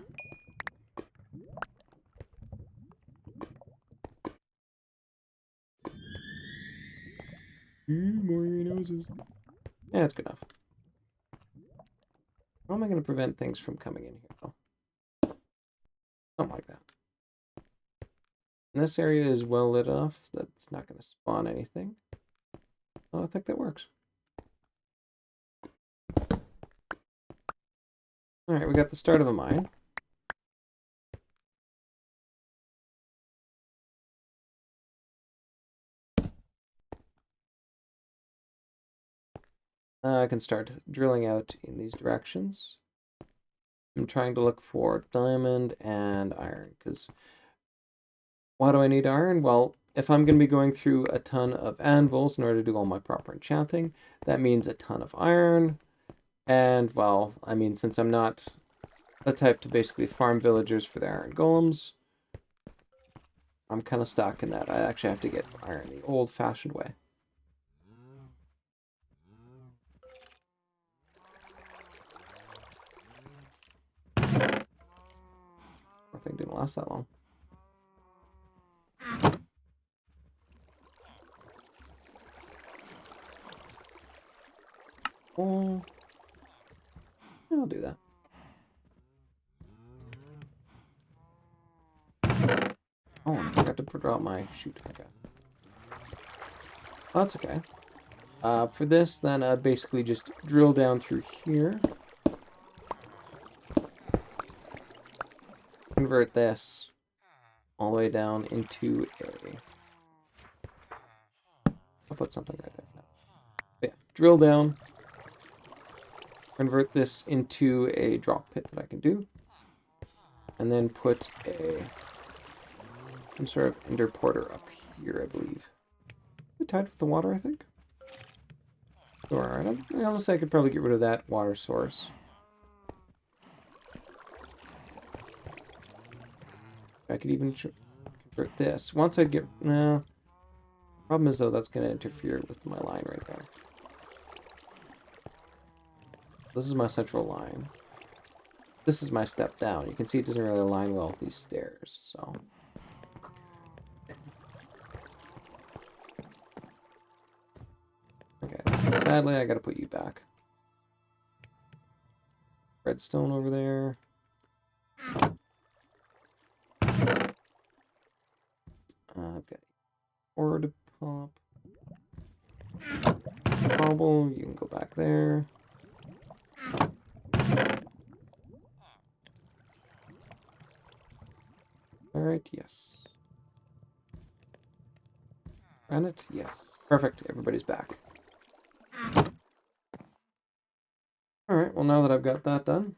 A: More noses. Yeah, that's good enough. How am I going to prevent things from coming in here, though? Something like that. And this area is well lit enough that it's not going to spawn anything. Oh, I think that works. Alright, we got the start of a mine. I can start drilling out in these directions. I'm trying to look for diamond and iron, because why do I need iron? Well, if I'm going to be going through a ton of anvils in order to do all my proper enchanting, that means a ton of iron. And, well, I mean, since I'm not the type to basically farm villagers for their iron golems, I'm kind of stuck in that. I actually have to get iron the old-fashioned way. I think it didn't last that long. Oh, yeah, I'll do that. Oh, I forgot to put out my shoot. Okay. Oh, that's okay. For this, then I'd basically just drill down through here. Convert this all the way down into a... I'll put something right there for now. But yeah, drill down. Convert this into a drop pit that I can do. And then put some sort of ender porter up here, I believe. Is it tied with the water, I think? Alright, honestly, I could probably get rid of that water source. I could even convert this. Once I get... No. Problem is, though, that's going to interfere with my line right there. This is my central line. This is my step down. You can see it doesn't really align well with these stairs, so... Okay, sadly, I gotta put you back. Redstone over there. I've got ore to pop. Cobble, you can go back there. Alright, yes. Granite, yes. Perfect, everybody's back. Alright, well now that I've got that done,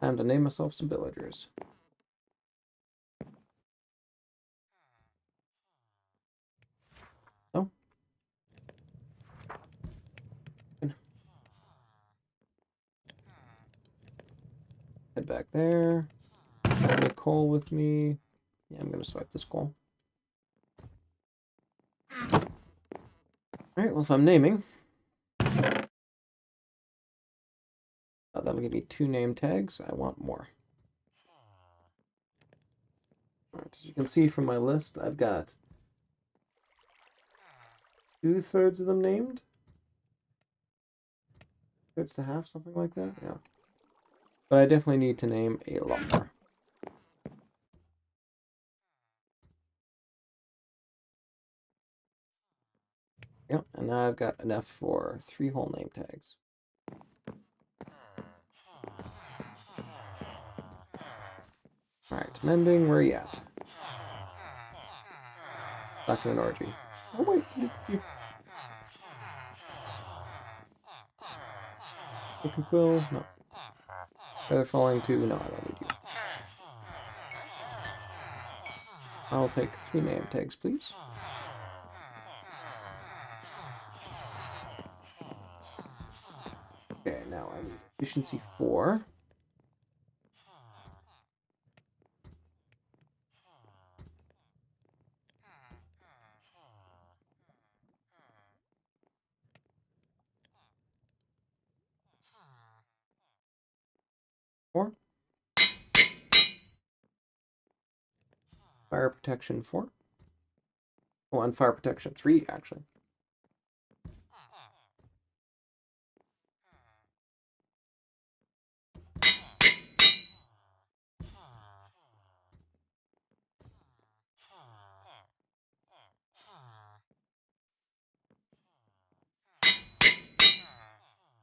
A: time to name myself some villagers. Oh. Head back there. Have a coal with me. Yeah, I'm gonna swipe this coal. Alright, well if I'm naming, that'll give me 2 name tags. I want more. Alright, as you can see from my list, I've got 2/3 of them named. 2/3 to half, something like that, yeah. But I definitely need to name a lot more. Yep, and now I've got enough for 3 whole name tags. Alright, mending, where are you at? Back in an orgy. Oh wait, you can quill? No. Feather falling too? No, I don't need you. I'll take 3 name tags, please. Okay, now I need efficiency 4. Four. Fire protection 4. Oh, and fire protection 3, actually.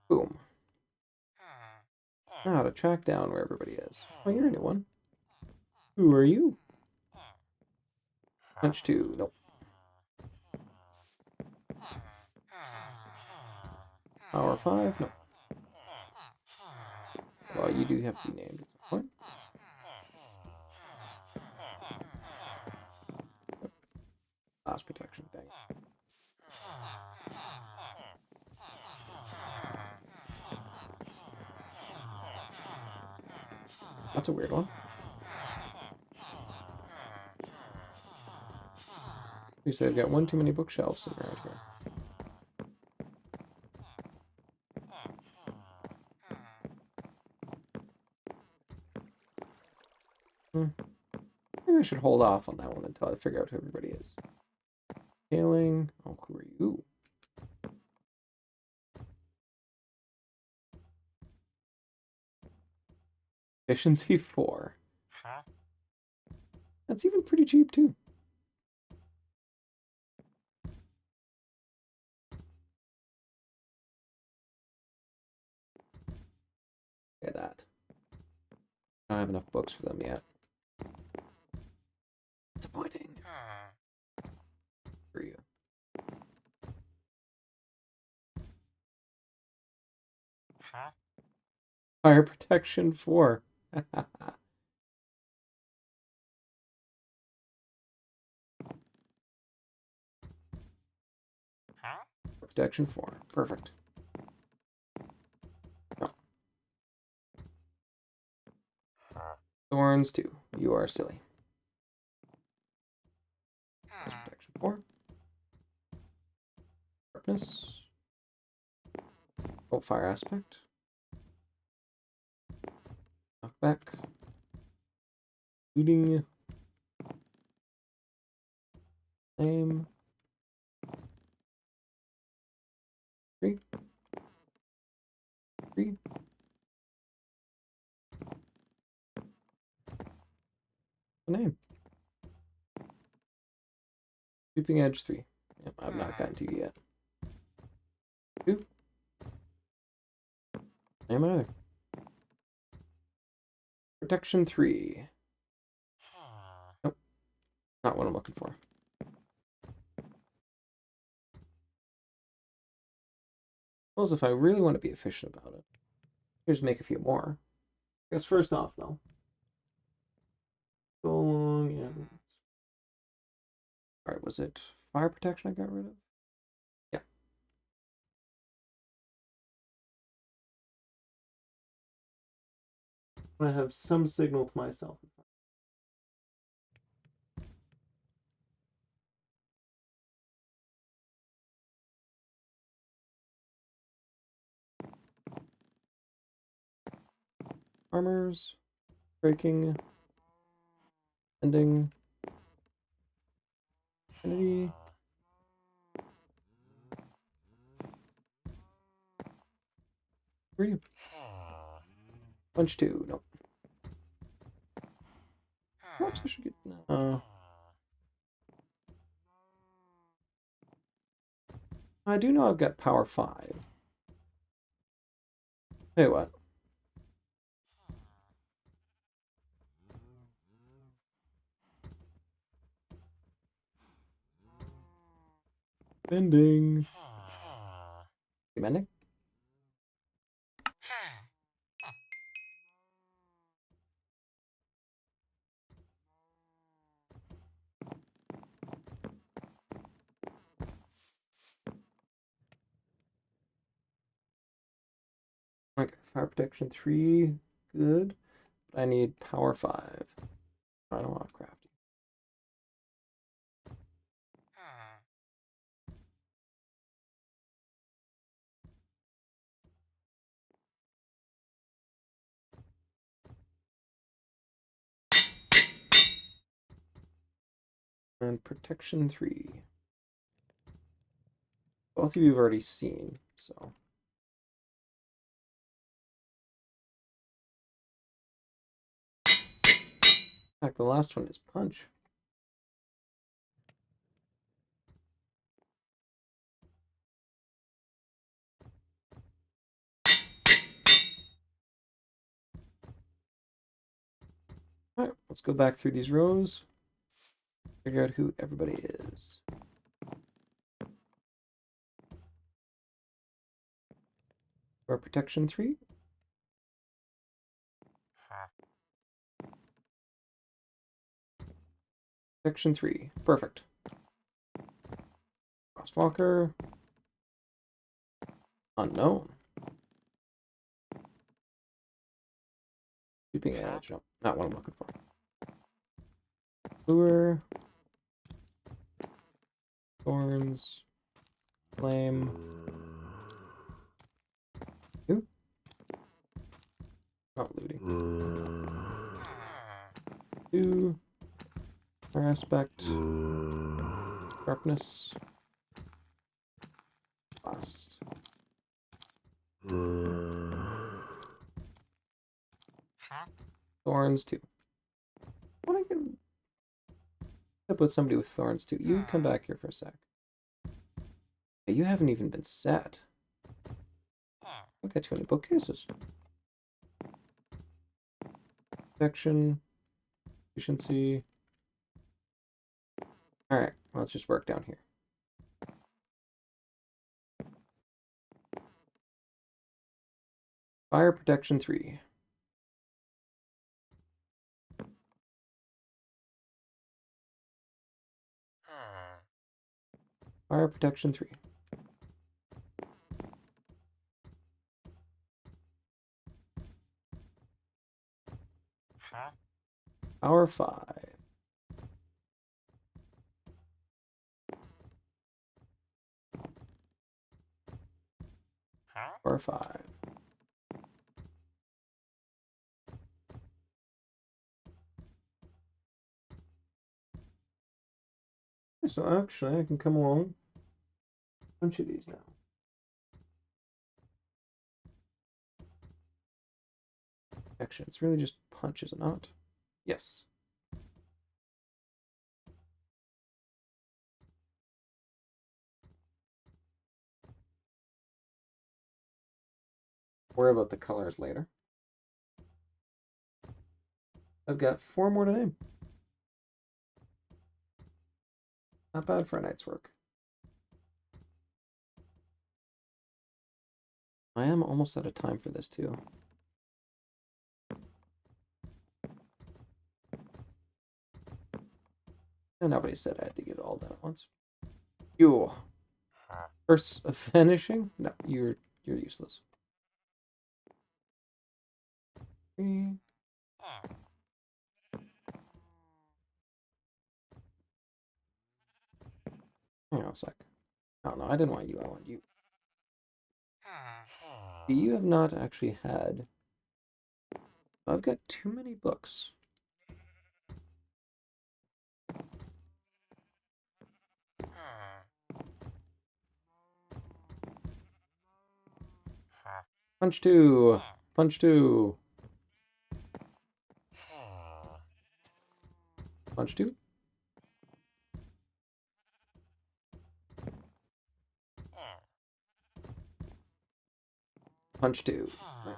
A: Boom. Now to track down where everybody is. Oh, you're a new one. Who are you? Punch 2. Nope. Power 5. No. Well, you do have to be named at some point. Last protection. Dang it. That's a weird one. You said I've got one too many bookshelves sitting around here. Maybe I should hold off on that one until I figure out who everybody is. Hailing. Oh, who are you? Efficiency 4. That's even pretty cheap, too. Look at that. I don't have enough books for them yet. Disappointing. For you. Fire protection 4. Protection 4. Perfect. Oh. Thorns 2. You are silly. That's protection 4. Sharpness. Oh, fire aspect. Knockback. Looting. Aim. 3. 3. The name. Sweeping edge 3. Yep, I've not gotten to you yet. 2. Name either. Protection 3. Nope. Not what I'm looking for. Suppose if I really want to be efficient about it, here's make a few more. I guess first off, though. Go along and... Alright, was it fire protection I got rid of? Yeah. I have some signal to myself. Armors, breaking, ending, affinity. Three. Punch 2. Nope. Perhaps I should get. I do know I've got power 5. Hey, what? Ending. Ending? Okay, fire protection 3, good. But I need power 5. I don't want to craft it. And protection 3. Both of you have already seen, so. In fact, the last one is punch. Alright, let's go back through these rows. Figure out who everybody is. For protection 3. Protection 3. Perfect. Frostwalker. Unknown. Keeping edge. No, not what I'm looking for. Lure. Thorns. Flame. Ooh. Not looting. 2. Fire aspect. Sharpness. Blast. Thorns 2. I want to get up with somebody with thorns 2. You come back here for a sec. You haven't even been set. I've got too many bookcases. Protection. Efficiency. Alright, let's just work down here. Fire protection 3. Fire protection 3. Power 5. Power 5. So actually, I can come along. A bunch of these now. Action. It's really just punch, is it not? Yes. Worry about the colors later. I've got 4 more to name. Not bad for a night's work. I am almost out of time for this too. And nobody said I had to get it all done at once. You. First of finishing? No, you're useless. 3. Hang on a sec. Oh no, I didn't want you, I want you. You have not actually had... I've got too many books. Punch 2. Punch 2. Punch 2. Punch 2. Nice.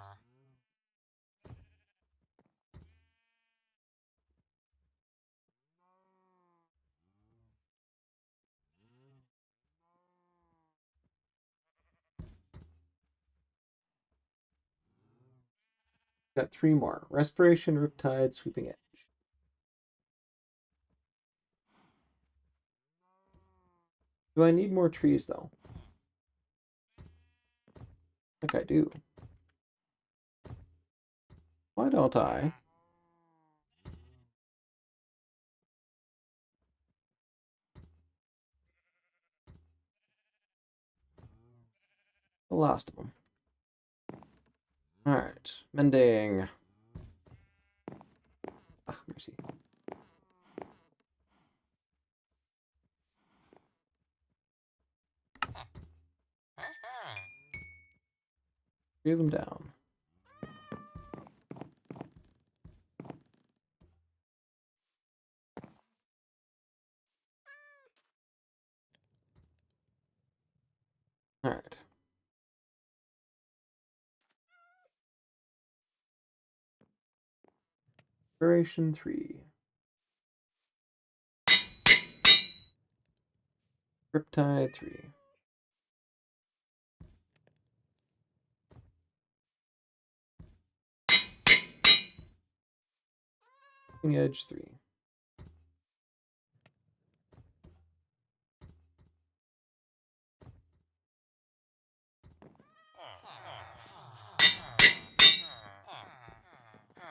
A: Got 3 more. Respiration, Riptide, Sweeping Edge. Do I need more trees, though? I think I do. Why don't I? The last of them. Alright. Mending. Ah, mercy. Three of them down. Alright. Duration 3. Riptide 3. Edge 3.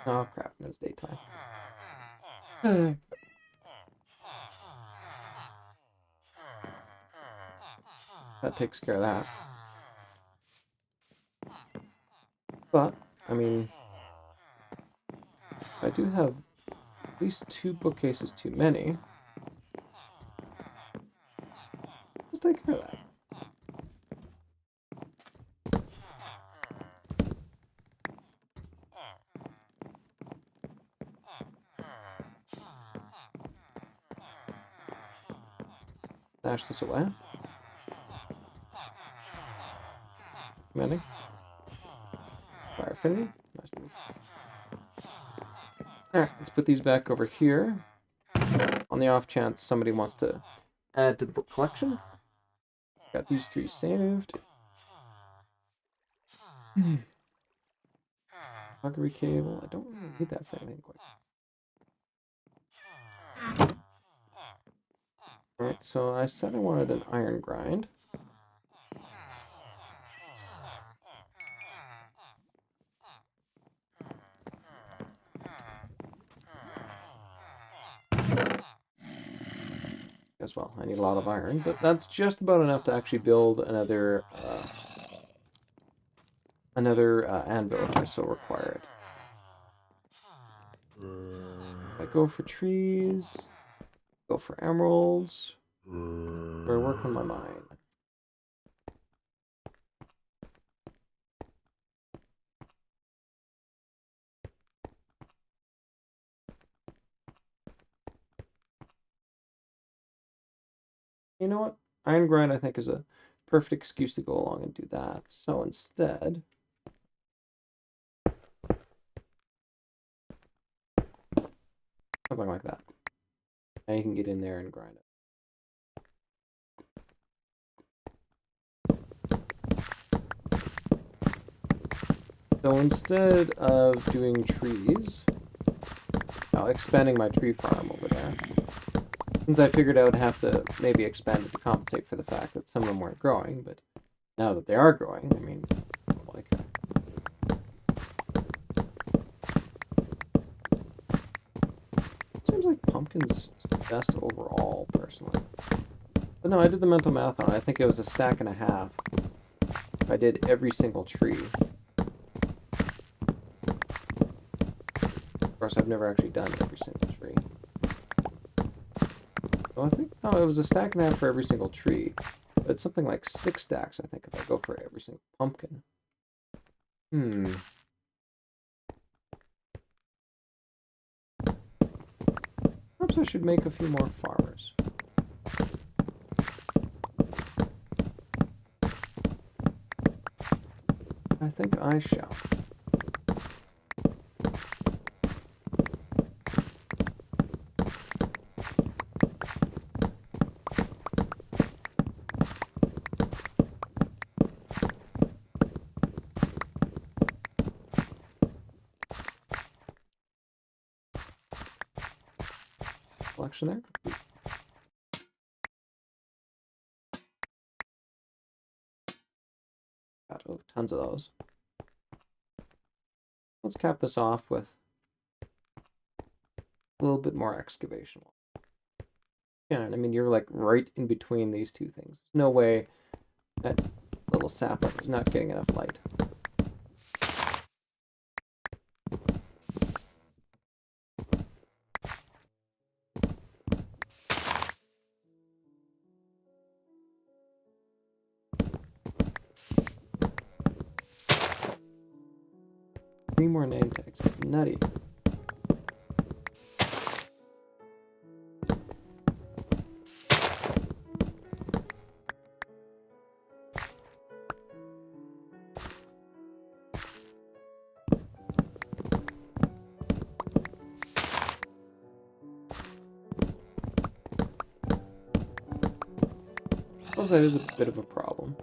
A: Oh crap, it's daytime. That takes care of that. But, I mean, I do have at least 2 bookcases too many. Let's take care of that. Dash this away. Mending. Fire affinity. Nice. Alright, let's put these back over here. On the off chance somebody wants to add to the book collection. Got these 3 saved. Augury cable. I don't really need that for anything quite. Alright, so I said I wanted an iron grind. As well, I need a lot of iron, but that's just about enough to actually build another anvil if I so require it. I go for trees, go for emeralds, or work on my mine. You know what? Iron grind, I think, is a perfect excuse to go along and do that. So instead, something like that. Now you can get in there and grind it. So instead of doing trees, expanding my tree farm over there, since I figured I would have to maybe expand it to compensate for the fact that some of them weren't growing, but now that they are growing, I mean, like... It seems like pumpkins is the best overall, personally. But no, I did the mental math on it. I think it was a stack and a half if I did every single tree. Of course, I've never actually done every single tree. So I think, no, it was a stack and a half for every single tree. But it's something like 6 stacks, I think, if I go for every single pumpkin. Perhaps I should make a few more farmers. I think I shall. collection there. Got tons of those. Let's cap this off with a little bit more excavation. Yeah, I mean, you're like right in between these two things. There's no way that little sapling is not getting enough light. Three more name tags. It's nutty. I suppose that is a bit of a problem.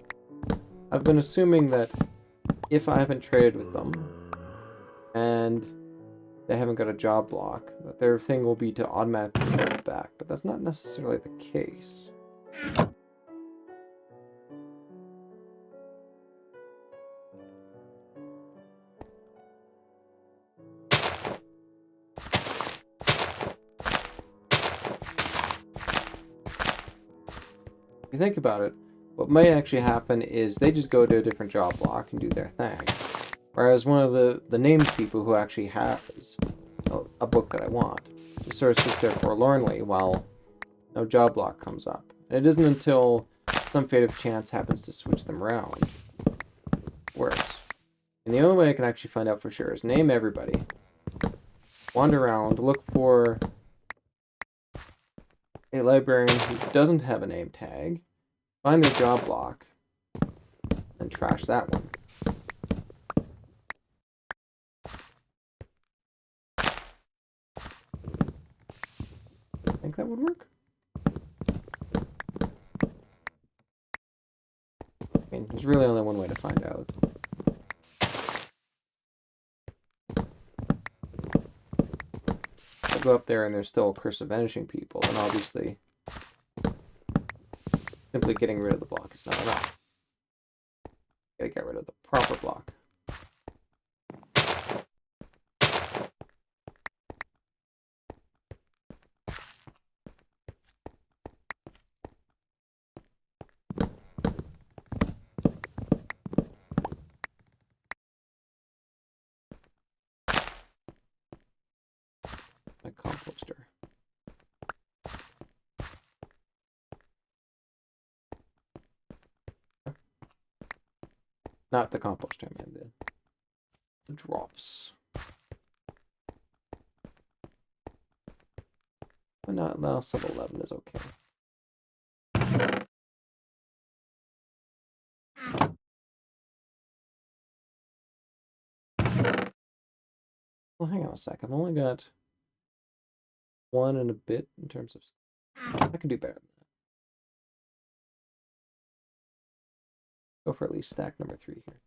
A: I've been assuming that if I haven't traded with them and they haven't got a job block, that their thing will be to automatically move back, but that's not necessarily the case. If you think about it, what may actually happen is they just go to a different job block and do their thing. Whereas one of the named people who actually has a book that I want just sort of sits there forlornly while no job block comes up. And it isn't until some fate of chance happens to switch them around works. And the only way I can actually find out for sure is name everybody, wander around, look for a librarian who doesn't have a name tag, find their job block, and trash that one. Think that would work? I mean, there's really only one way to find out. I'll go up there and there's still a curse of vanishing people, and obviously simply getting rid of the block is not enough. Gotta get rid of the proper block. My composter. Not the composter, I mean the drops. But not now, sub 11 is okay. Well, hang on a sec. I've only got one and a bit in terms of... I can do better than that. Go for at least stack number 3 here.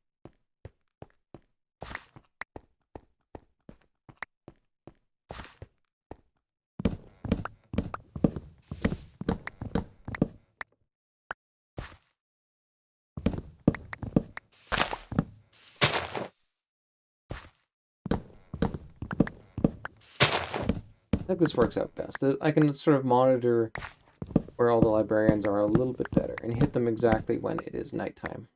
A: I think this works out best. I can sort of monitor where all the librarians are a little bit better and hit them exactly when it is nighttime.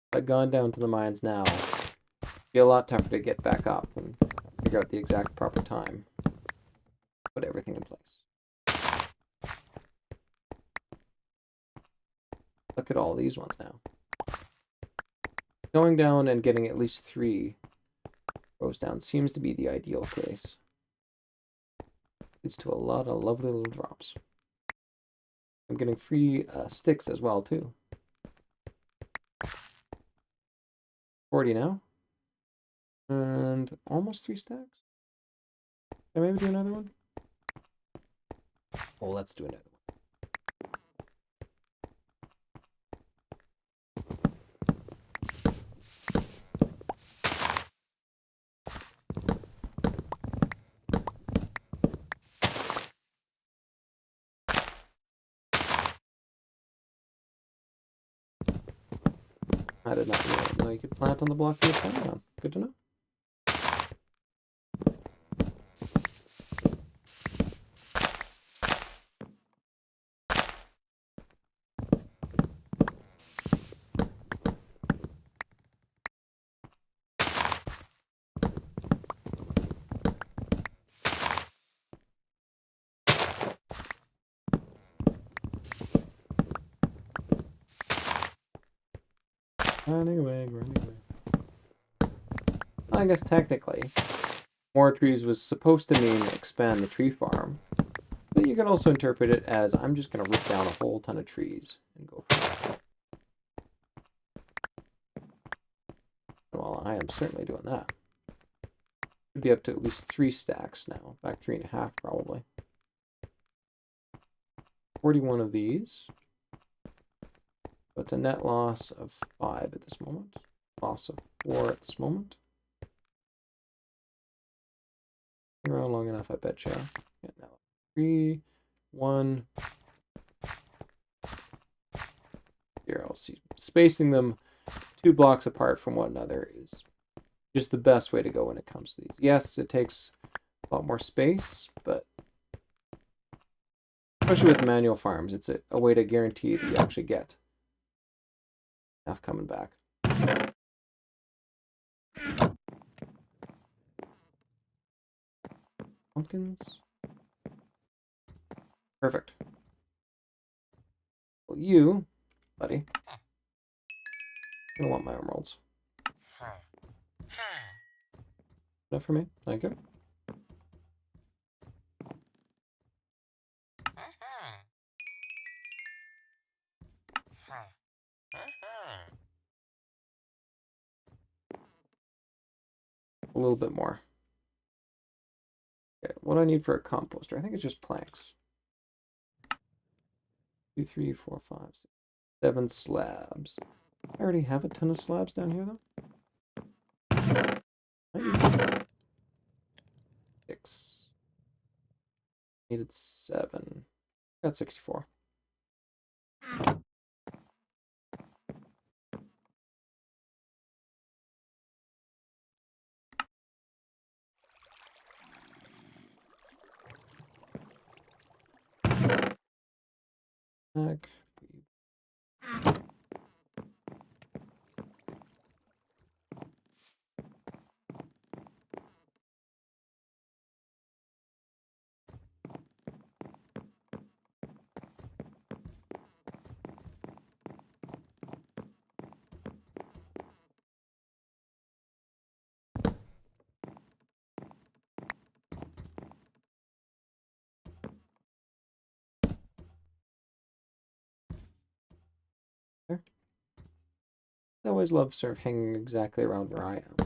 A: If I'd gone down to the mines now, it'd be a lot tougher to get back up and figure out the exact proper time. Put everything in place. Look at all these ones now. Going down and getting at least 3 rows down seems to be the ideal case. Leads to a lot of lovely little drops. I'm getting free sticks as well, too. 40 now. And almost 3 stacks. Can I maybe do another one? Oh, let's do another one. I did not know you could plant on the block you're planting on. Good to know. Running away, running away. I guess technically, more trees was supposed to mean expand the tree farm. But you can also interpret it as I'm just going to rip down a whole ton of trees and go for it. Well, I am certainly doing that. Should be up to at least 3 stacks now. In fact, 3.5 probably. 41 of these. So it's a net loss of 5 at this moment. Loss of 4 at this moment. Around long enough, I bet you. Yeah, now 3, 1. Here, I'll see. Spacing them 2 blocks apart from one another is just the best way to go when it comes to these. Yes, it takes a lot more space, but especially with manual farms, it's a way to guarantee that you actually get enough coming back. Pumpkins. Perfect. Well, you, buddy, I don't want my emeralds. Enough for me. Thank you. A little bit more. Okay, what do I need for a composter? I think it's just planks. 2, 3, 4, 5, 6, 7 slabs. I already have a ton of slabs down here, though. 6. Needed 7. Got 64. Back. There. I always love sort of hanging exactly around where I am.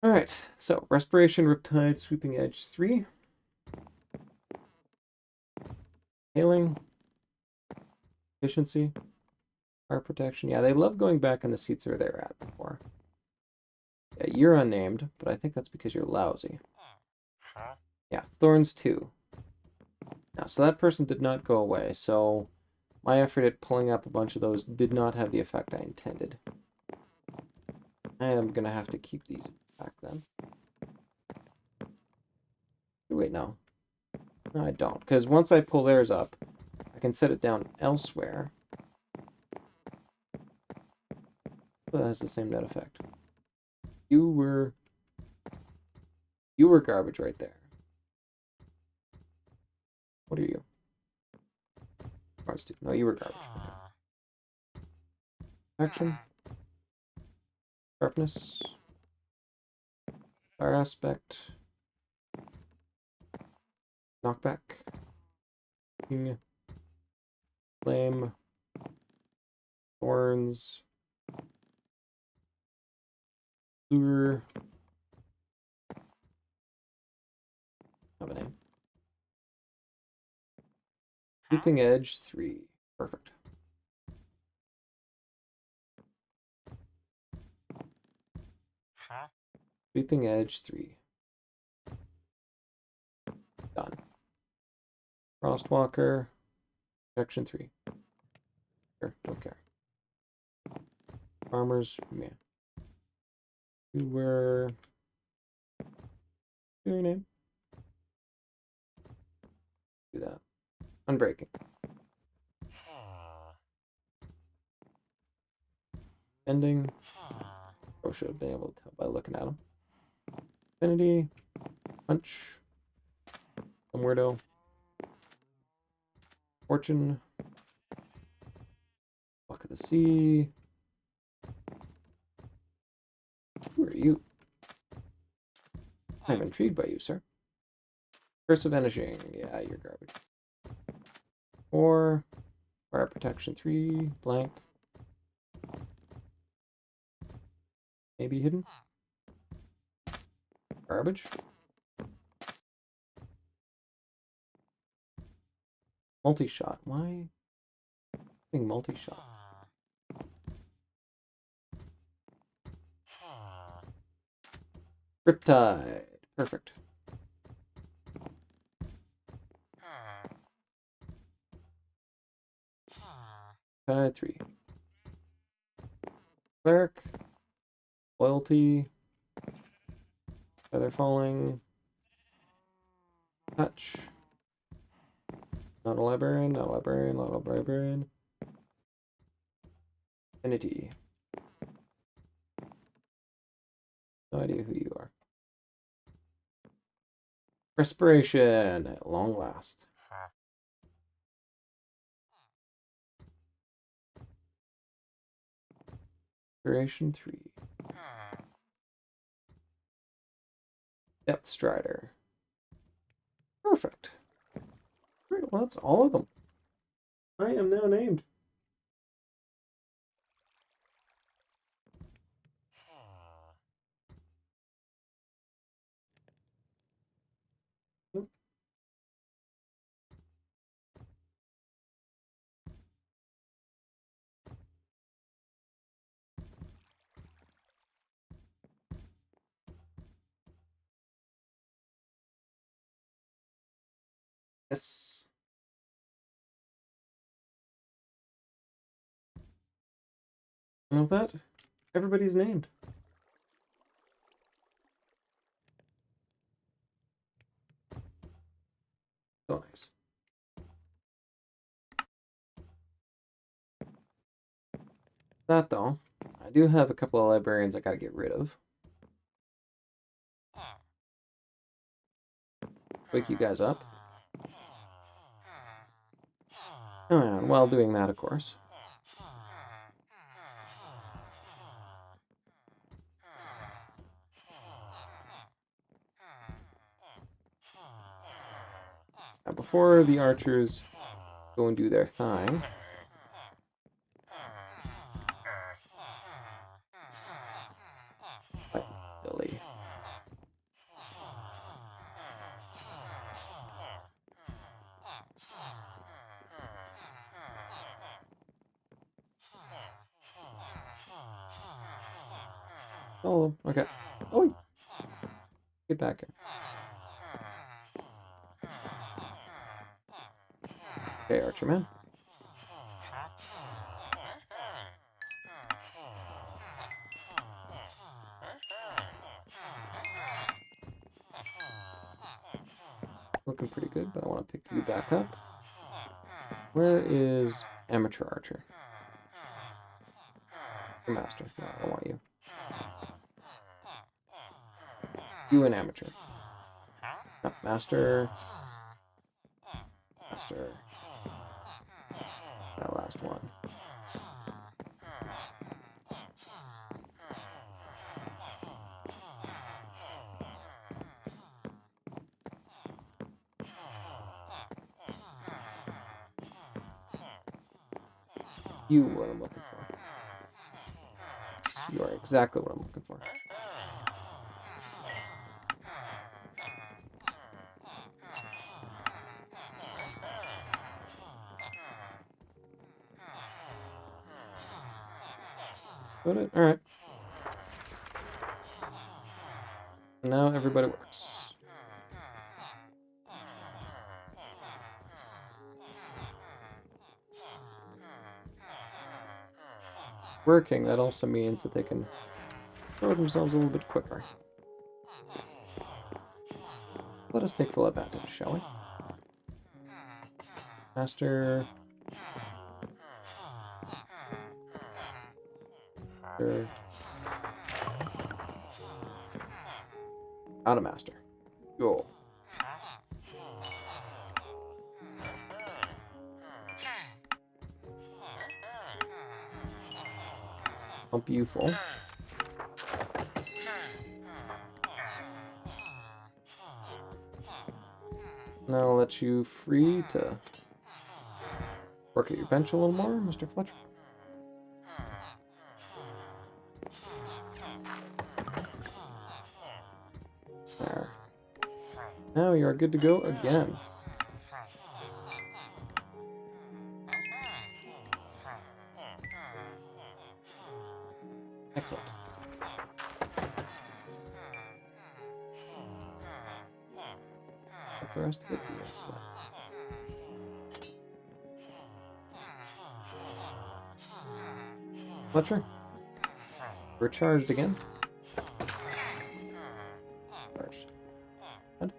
A: Alright, so Respiration, Riptide, Sweeping Edge 3. Hailing. Efficiency. Fire Protection. Yeah, they love going back in the seats where they're at before. Yeah, you're unnamed, but I think that's because you're lousy. Yeah, Thorns 2. Now, so that person did not go away, so my effort at pulling up a bunch of those did not have the effect I intended. I am going to have to keep these back then. Wait, no. No, I don't, because once I pull theirs up, I can set it down elsewhere. That has the same net effect. You were garbage right there. What are you? Mars 2. No, you were garbage. Action. Sharpness. Fire aspect. Knockback. King. Flame. Thorns. Lure. Have a name. Looping Edge 3. Perfect. Sweeping Edge 3. Done. Frostwalker. Protection 3. Sure, don't care. Farmers, yeah. You were... your name? Do that. Unbreaking. Ending. I should have been able to tell by looking at them. Affinity. Punch. Some weirdo. Fortune. Luck of the Sea. Who are you? I'm intrigued by you, sir. Curse of Vanishing. Yeah, you're garbage. 4. Fire Protection 3. Blank. Maybe hidden. Garbage. Multi-shot. Why? Being multi-shot. Riptide. Perfect. Tide 3. Cleric. Loyalty. Feather Falling. Touch. Not a librarian, not a librarian, not a librarian. Affinity. No idea who you are. Respiration at long last. Duration 3. Depth Strider. Perfect. Great, well that's all of them. I am now named. Yes. And with that, everybody's named. So nice. That though, I do have a couple of librarians I gotta get rid of. Wake you guys up. And while doing that, of course. Now, before the archers go and do their thing, Billy. Oh, okay. Oh, get back here. Okay, Archer Man. Looking pretty good, but I want to pick you back up. Where is Amateur Archer? Your Master. No, I don't want you. You and Amateur. No, Master. Master. That last one. You what I'm looking for. You are exactly what I'm looking for. Got it? Alright. Now everybody works. Working, that also means that they can throw themselves a little bit quicker. Let us take full advantage, shall we? Master. Out of master. Go. Pump you full. Now I'll let you free to work at your bench a little more, Mr. Fletcher. There. Now you are good to go again. Excellent. What's the rest of it? Yes. Fletcher? We're charged again. Charged. And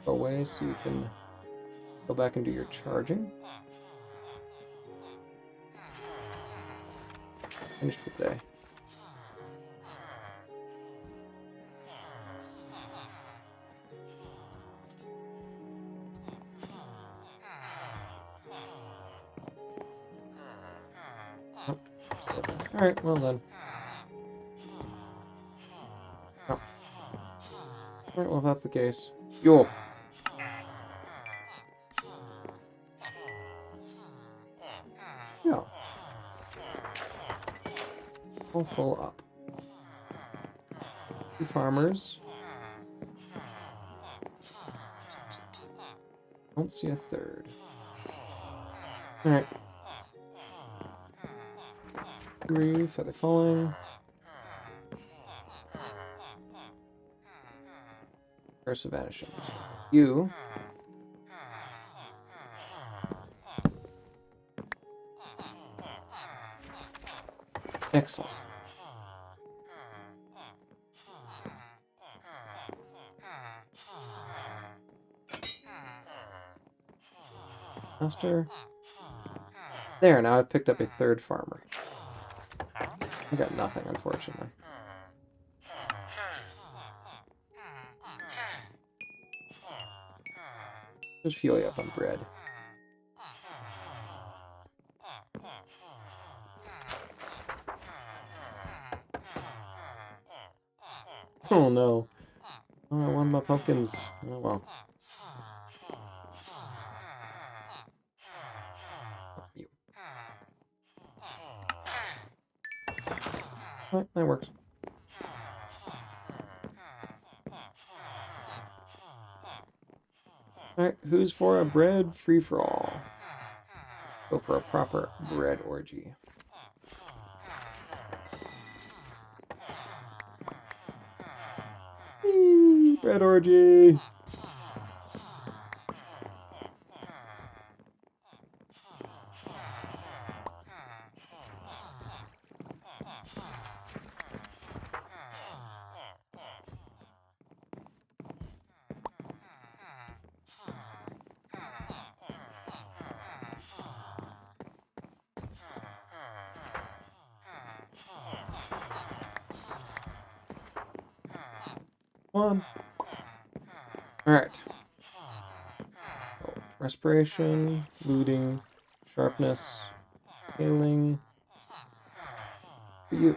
A: go away so you can go back and do your charging. Finished for the day. Oh, alright, well then. Oh. Alright, well if that's the case. Yo! Yeah. All full up. 2 farmers. Don't see a third. Alright. 3, feather falling. Curse of vanishing. You. Excellent. Master. There, now I've picked up a third farmer. I got nothing, unfortunately. Just fuel you up on bread. Oh no. Oh, one of my pumpkins. Oh well. You. Oh, that works. Alright, who's for a bread free-for-all? Go for a proper bread orgy. Whee, bread orgy! One. Alright. Oh, respiration, looting, sharpness, healing. For you.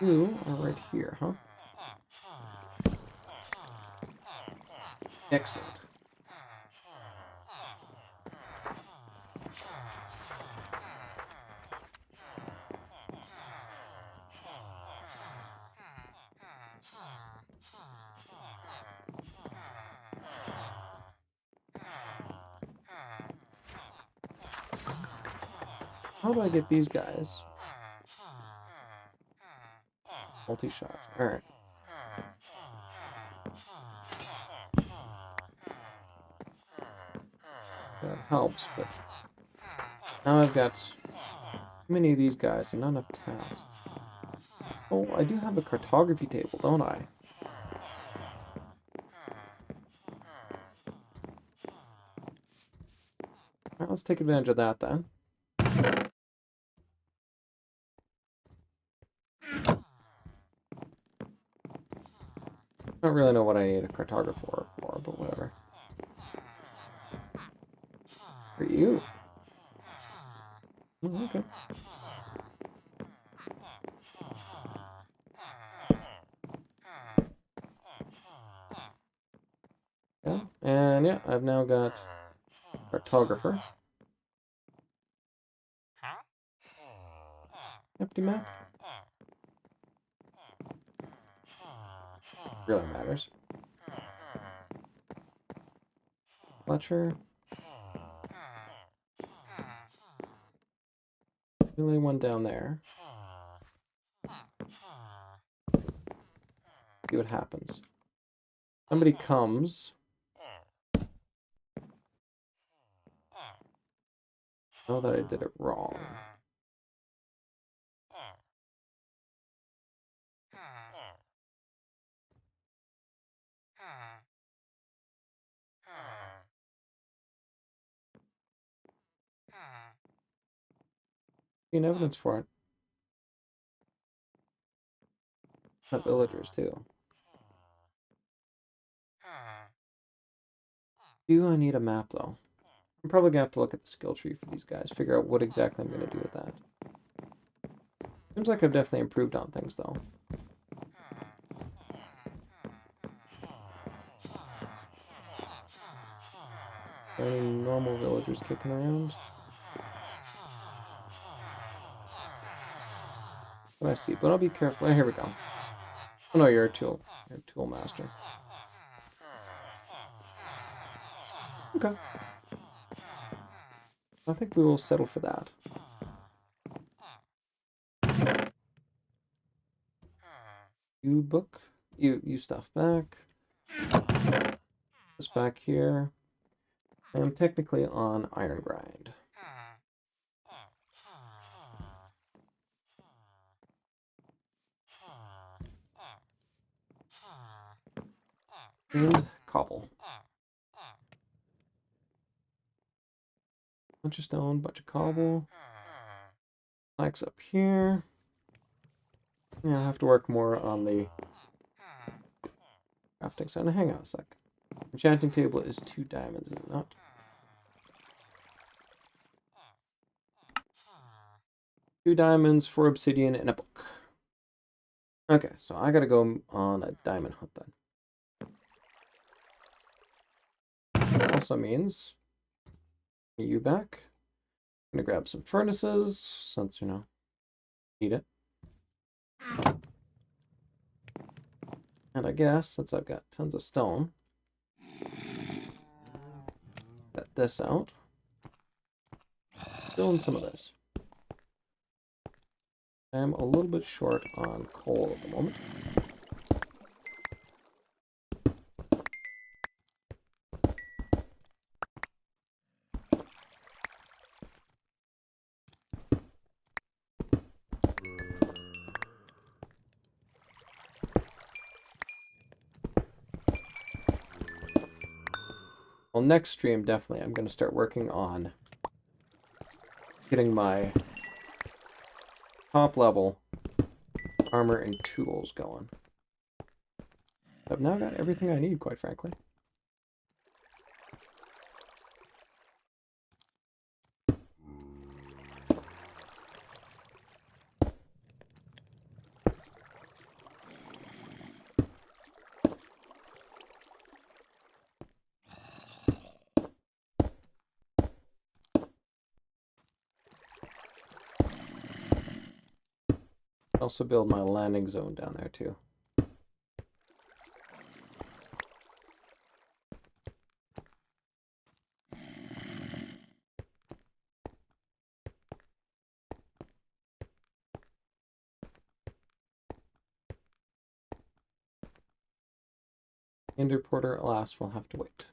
A: You are right here, huh? Excellent. How do I get these guys? Multi-shot. Alright. That helps, but now I've got too many of these guys and not enough tasks. Oh, I do have a cartography table, don't I? Alright, let's take advantage of that then. I don't really know what I need a cartographer for, but whatever. For you? Oh, okay. Yeah, and yeah, I've now got cartographer. Empty map. Really matters. Fletcher. Really one down there. See what happens. Somebody comes. Know that I did it wrong. Seen evidence for it. Not villagers too. Do I need a map though? I'm probably gonna have to look at the skill tree for these guys, figure out what exactly I'm gonna do with that. Seems like I've definitely improved on things though. Are there any normal villagers kicking around? What I see, but I'll be careful. Here we go. Oh no, you're a tool master. Okay. I think we will settle for that. You book. You stuff back. This back here. I'm technically on iron grind. And cobble. Bunch of stone, bunch of cobble. Flags up here. Yeah, I'll have to work more on the crafting side. Now, hang on a sec. Enchanting table is 2 diamonds, is it not? Two diamonds, 4 obsidian, and a book. Okay, so I gotta go on a diamond hunt then. That also means you back. I'm gonna grab some furnaces, since, you know, need it. And I guess, since I've got tons of stone, get this out. Fill in some of this. I'm a little bit short on coal at the moment. Well, next stream, definitely, I'm going to start working on getting my top level armor and tools going. I've now got everything I need, quite frankly. also build my landing zone down there too. Interporter, alas, will have to wait.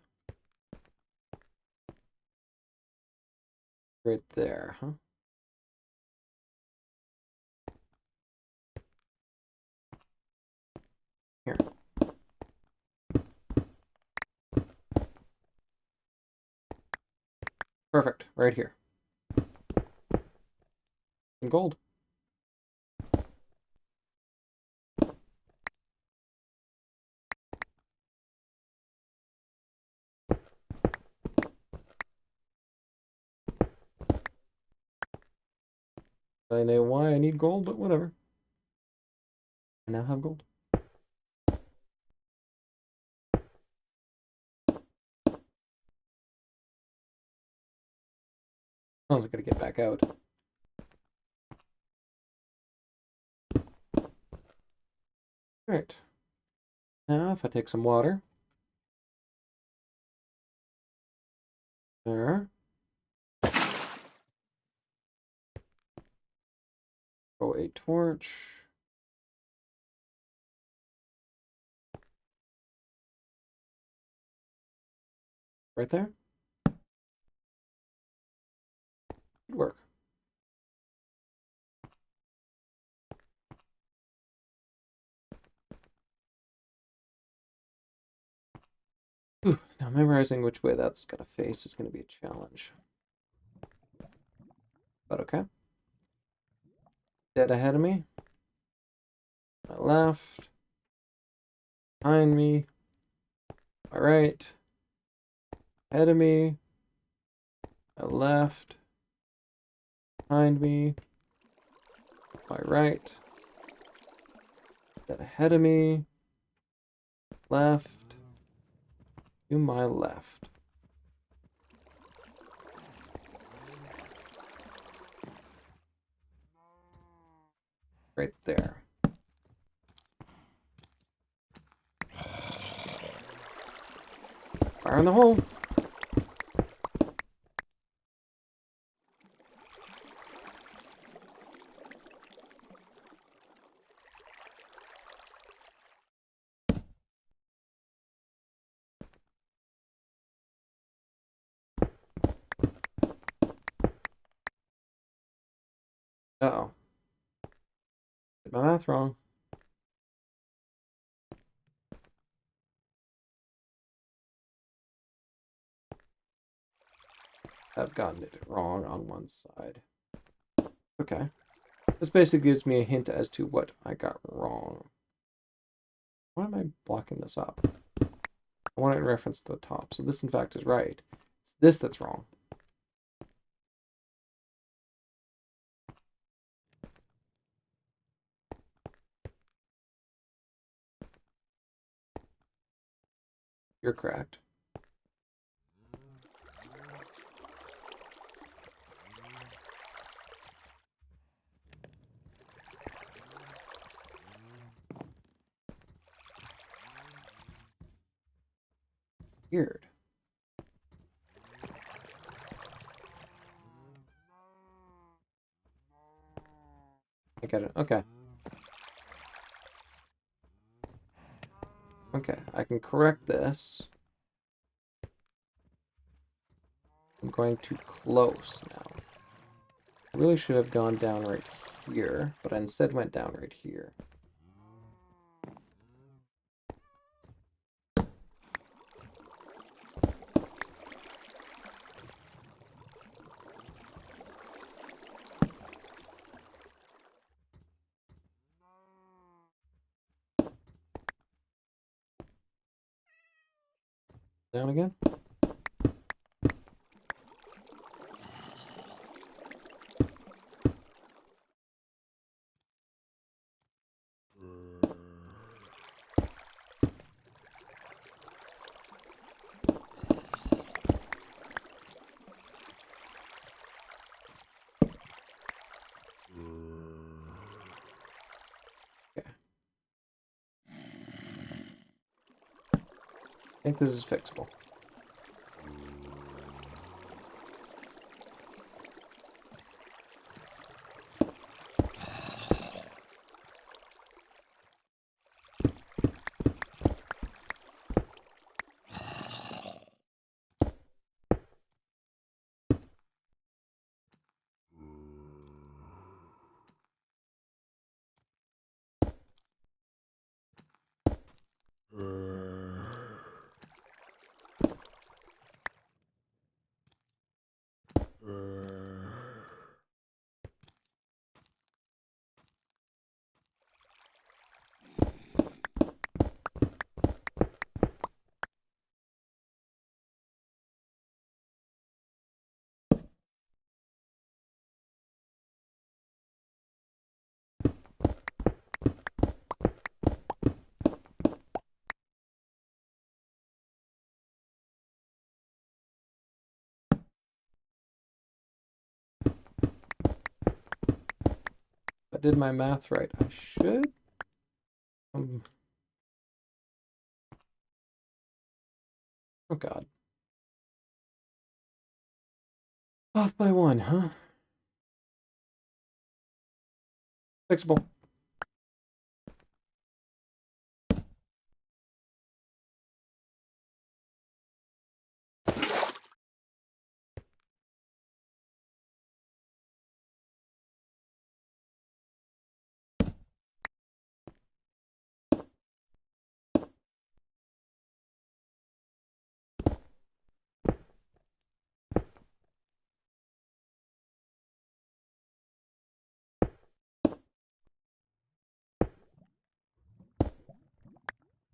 A: Right there, huh? Here. Perfect, right here. Some gold. I know why I need gold, but whatever. I now have gold. I was gonna get back out. Alright. Now if I take some water. There. Throw a torch. Right there. Good work. Ooh, now memorizing which way that's gonna face is gonna be a challenge. But okay. Dead ahead of me. My left. Behind me. My right. Ahead of me. My left. Behind me. My right. Dead ahead of me. Left. To my left. Right there. Fire in the hole. Uh-oh. Did my math wrong. I've gotten it wrong on one side. Okay. This basically gives me a hint as to what I got wrong. Why am I blocking this up? I want it in reference to the top. So this, in fact, is right. It's this that's wrong. You're correct. Weird. I get it. Okay. Okay, I can correct this. I'm going too close now. I really should have gone down right here, but I instead went down right here. Down again? think this is fixable. If I did my math right, I should. Oh God. Off by 1, huh? Fixable.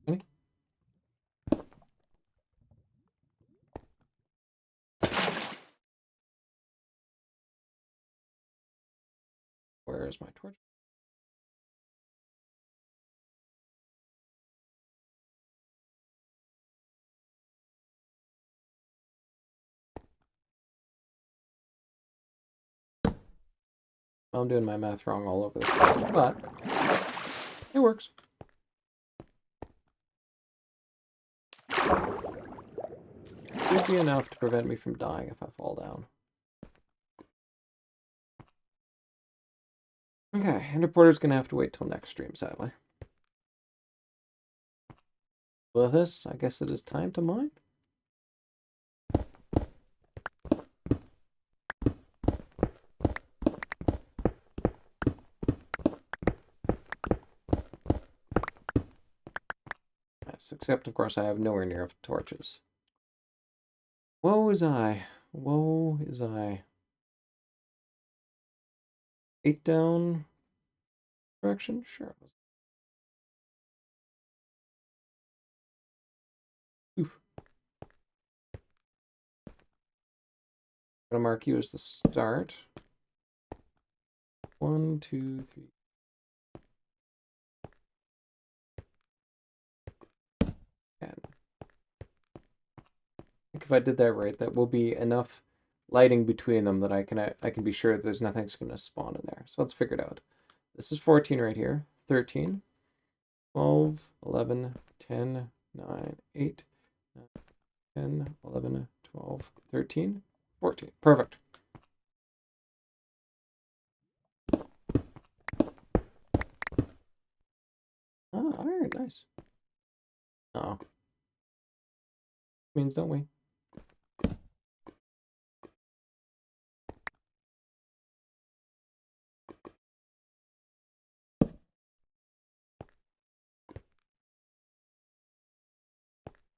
A: Okay. Where is my torch? I'm doing my math wrong all over the place, but it works. Should be enough to prevent me from dying if I fall down. Okay, Interporter's gonna have to wait till next stream, sadly. With this, I guess it is time to mine. Yes, except of course I have nowhere near enough torches. Woe is I. Woe is I. 8 down direction? Sure. Oof. I'm gonna mark you as the start. 1, 2, 3. 10. I think if I did that right, that will be enough lighting between them that I can be sure that there's nothing's gonna spawn in there. So let's figure it out. This is 14 right here. 13, 12, 11, 10, 9, 8, 9, 10, 11, 12, 13, 14. Perfect. Oh, iron, nice. Oh. Means don't we?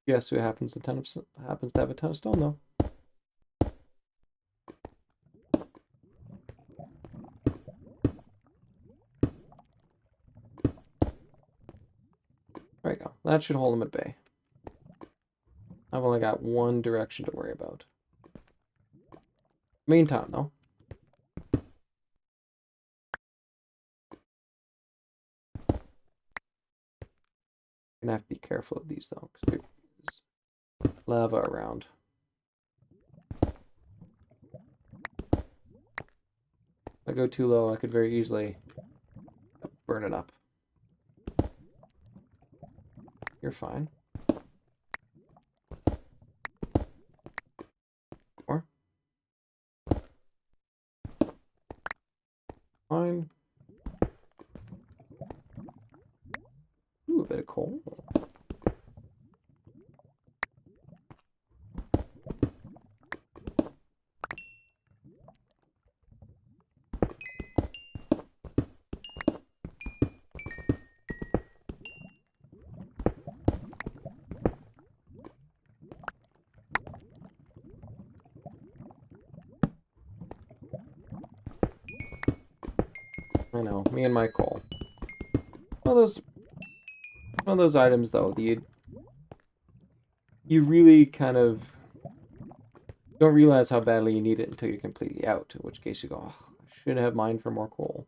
A: Guess who happens to have a ton of stone though? There you go. That should hold him at bay. I've only got one direction to worry about. Meantime, though. Gonna have to be careful of these though, because there's lava around. If I go too low, I could very easily burn it up. You're fine. fine. Ooh, a bit of coal. I know, me and my coal. One of those items though, you really kind of don't realize how badly you need it until you're completely out, in which case you go, oh, I should have mined for more coal.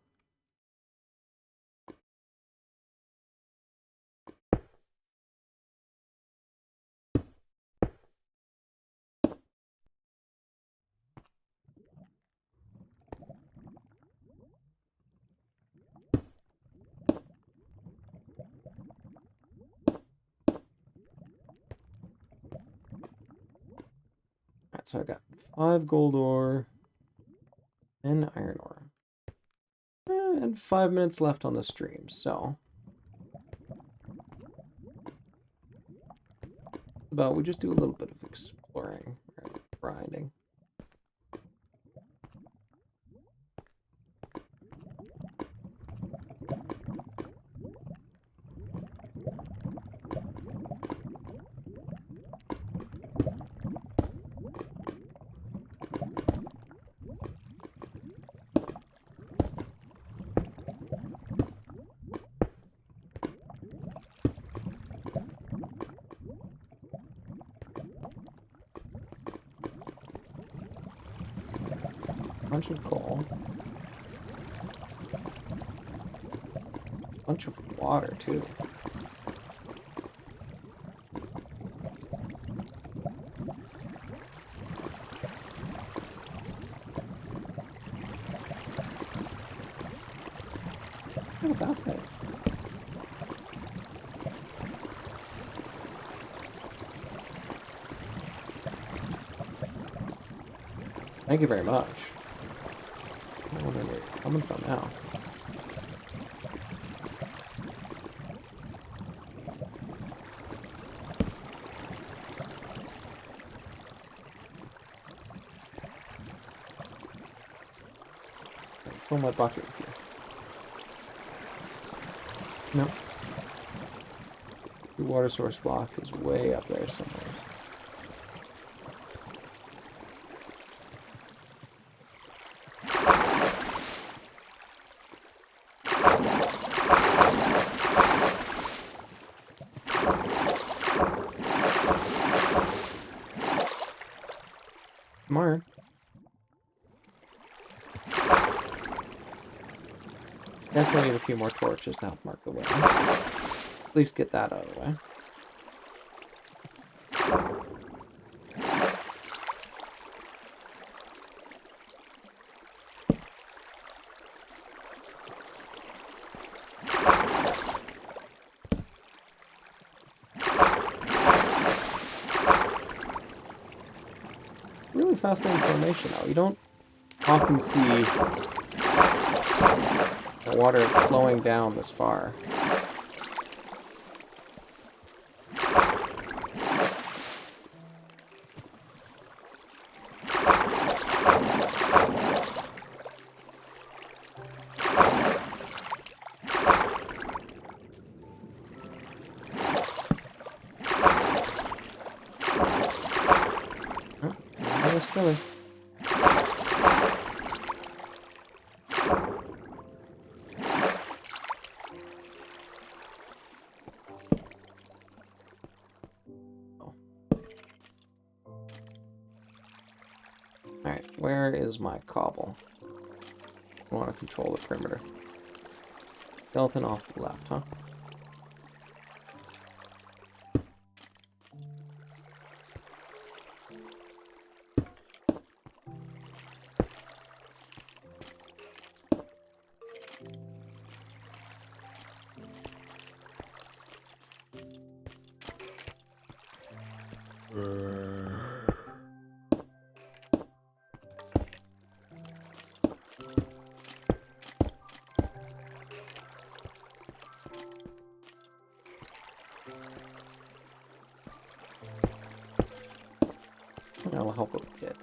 A: Alright, so I got 5 gold ore and iron ore. And 5 minutes left on the stream, so we just do a little bit of exploring and grinding. Bunch of coal. Bunch of water too. Oh, fascinating. Thank you very much. I don't know where you're coming from now. Fill my bucket with you. No. The water source block is way up there somewhere. Come on. Definitely need a few more torches to help mark the way. At least get that out of the way. Really fascinating formation though. You don't often see the water flowing down this far. Skelly. Alright, where is my cobble? I want to control the perimeter. Skeleton off the left, huh? That'll help a bit.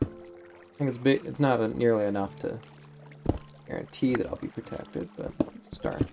A: I think it's big. It's not nearly enough to guarantee that I'll be protected, but it's a start.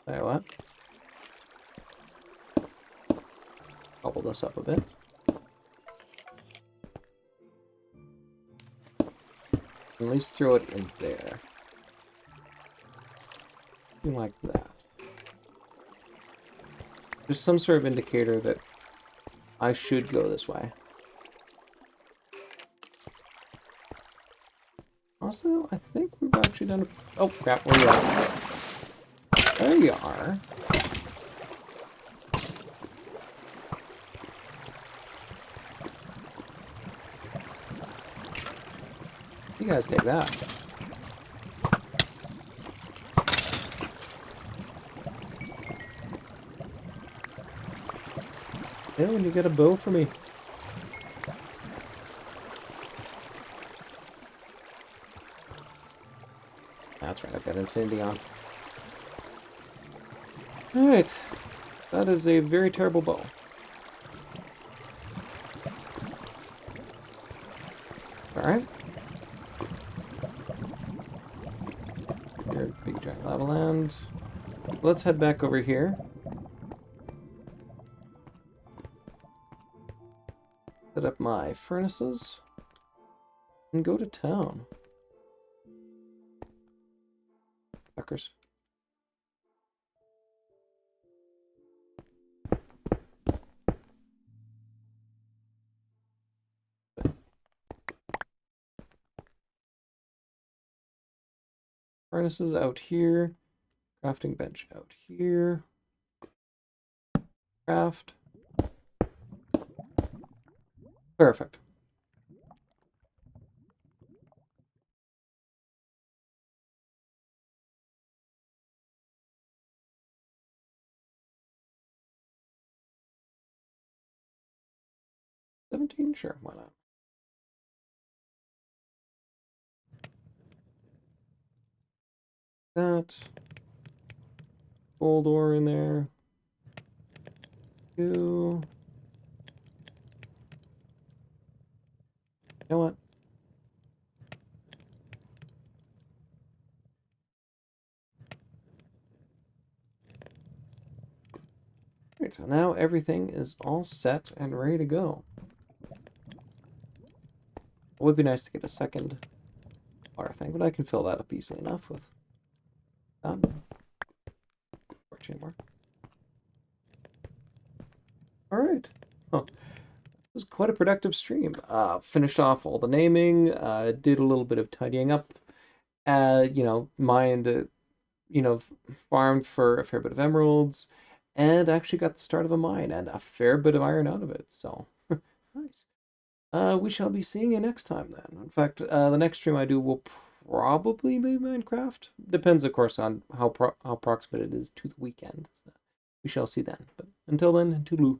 A: Tell you what. Bubble this up a bit. At least throw it in there. Something like that. There's some sort of indicator that I should go this way. Also, I think we've actually done a... Oh, crap, where are you at? There you are. You guys take that. Yeah, when you get a bow for me. That's right, I've got infinity on. Alright. That is a very terrible bow. Alright. Here, big giant lava land. Let's head back over here. Set up my furnaces. And go to town. Fuckers. Furnaces out here. Crafting bench out here. Craft. Perfect. $17? Sure, why not? That. Gold ore in there. Two. You know what? Right, so now everything is all set and ready to go. It would be nice to get a second water thing, but I can fill that up easily enough with more. Alright. Oh, it was quite a productive stream. Finished off all the naming, did a little bit of tidying up, you know, mined, you know, farmed for a fair bit of emeralds, and actually got the start of a mine and a fair bit of iron out of it, so nice. We shall be seeing you next time then. In fact, the next stream I do will probably be Minecraft. Depends, of course, on how proximate it is to the weekend. We shall see then. But until then, toodaloo.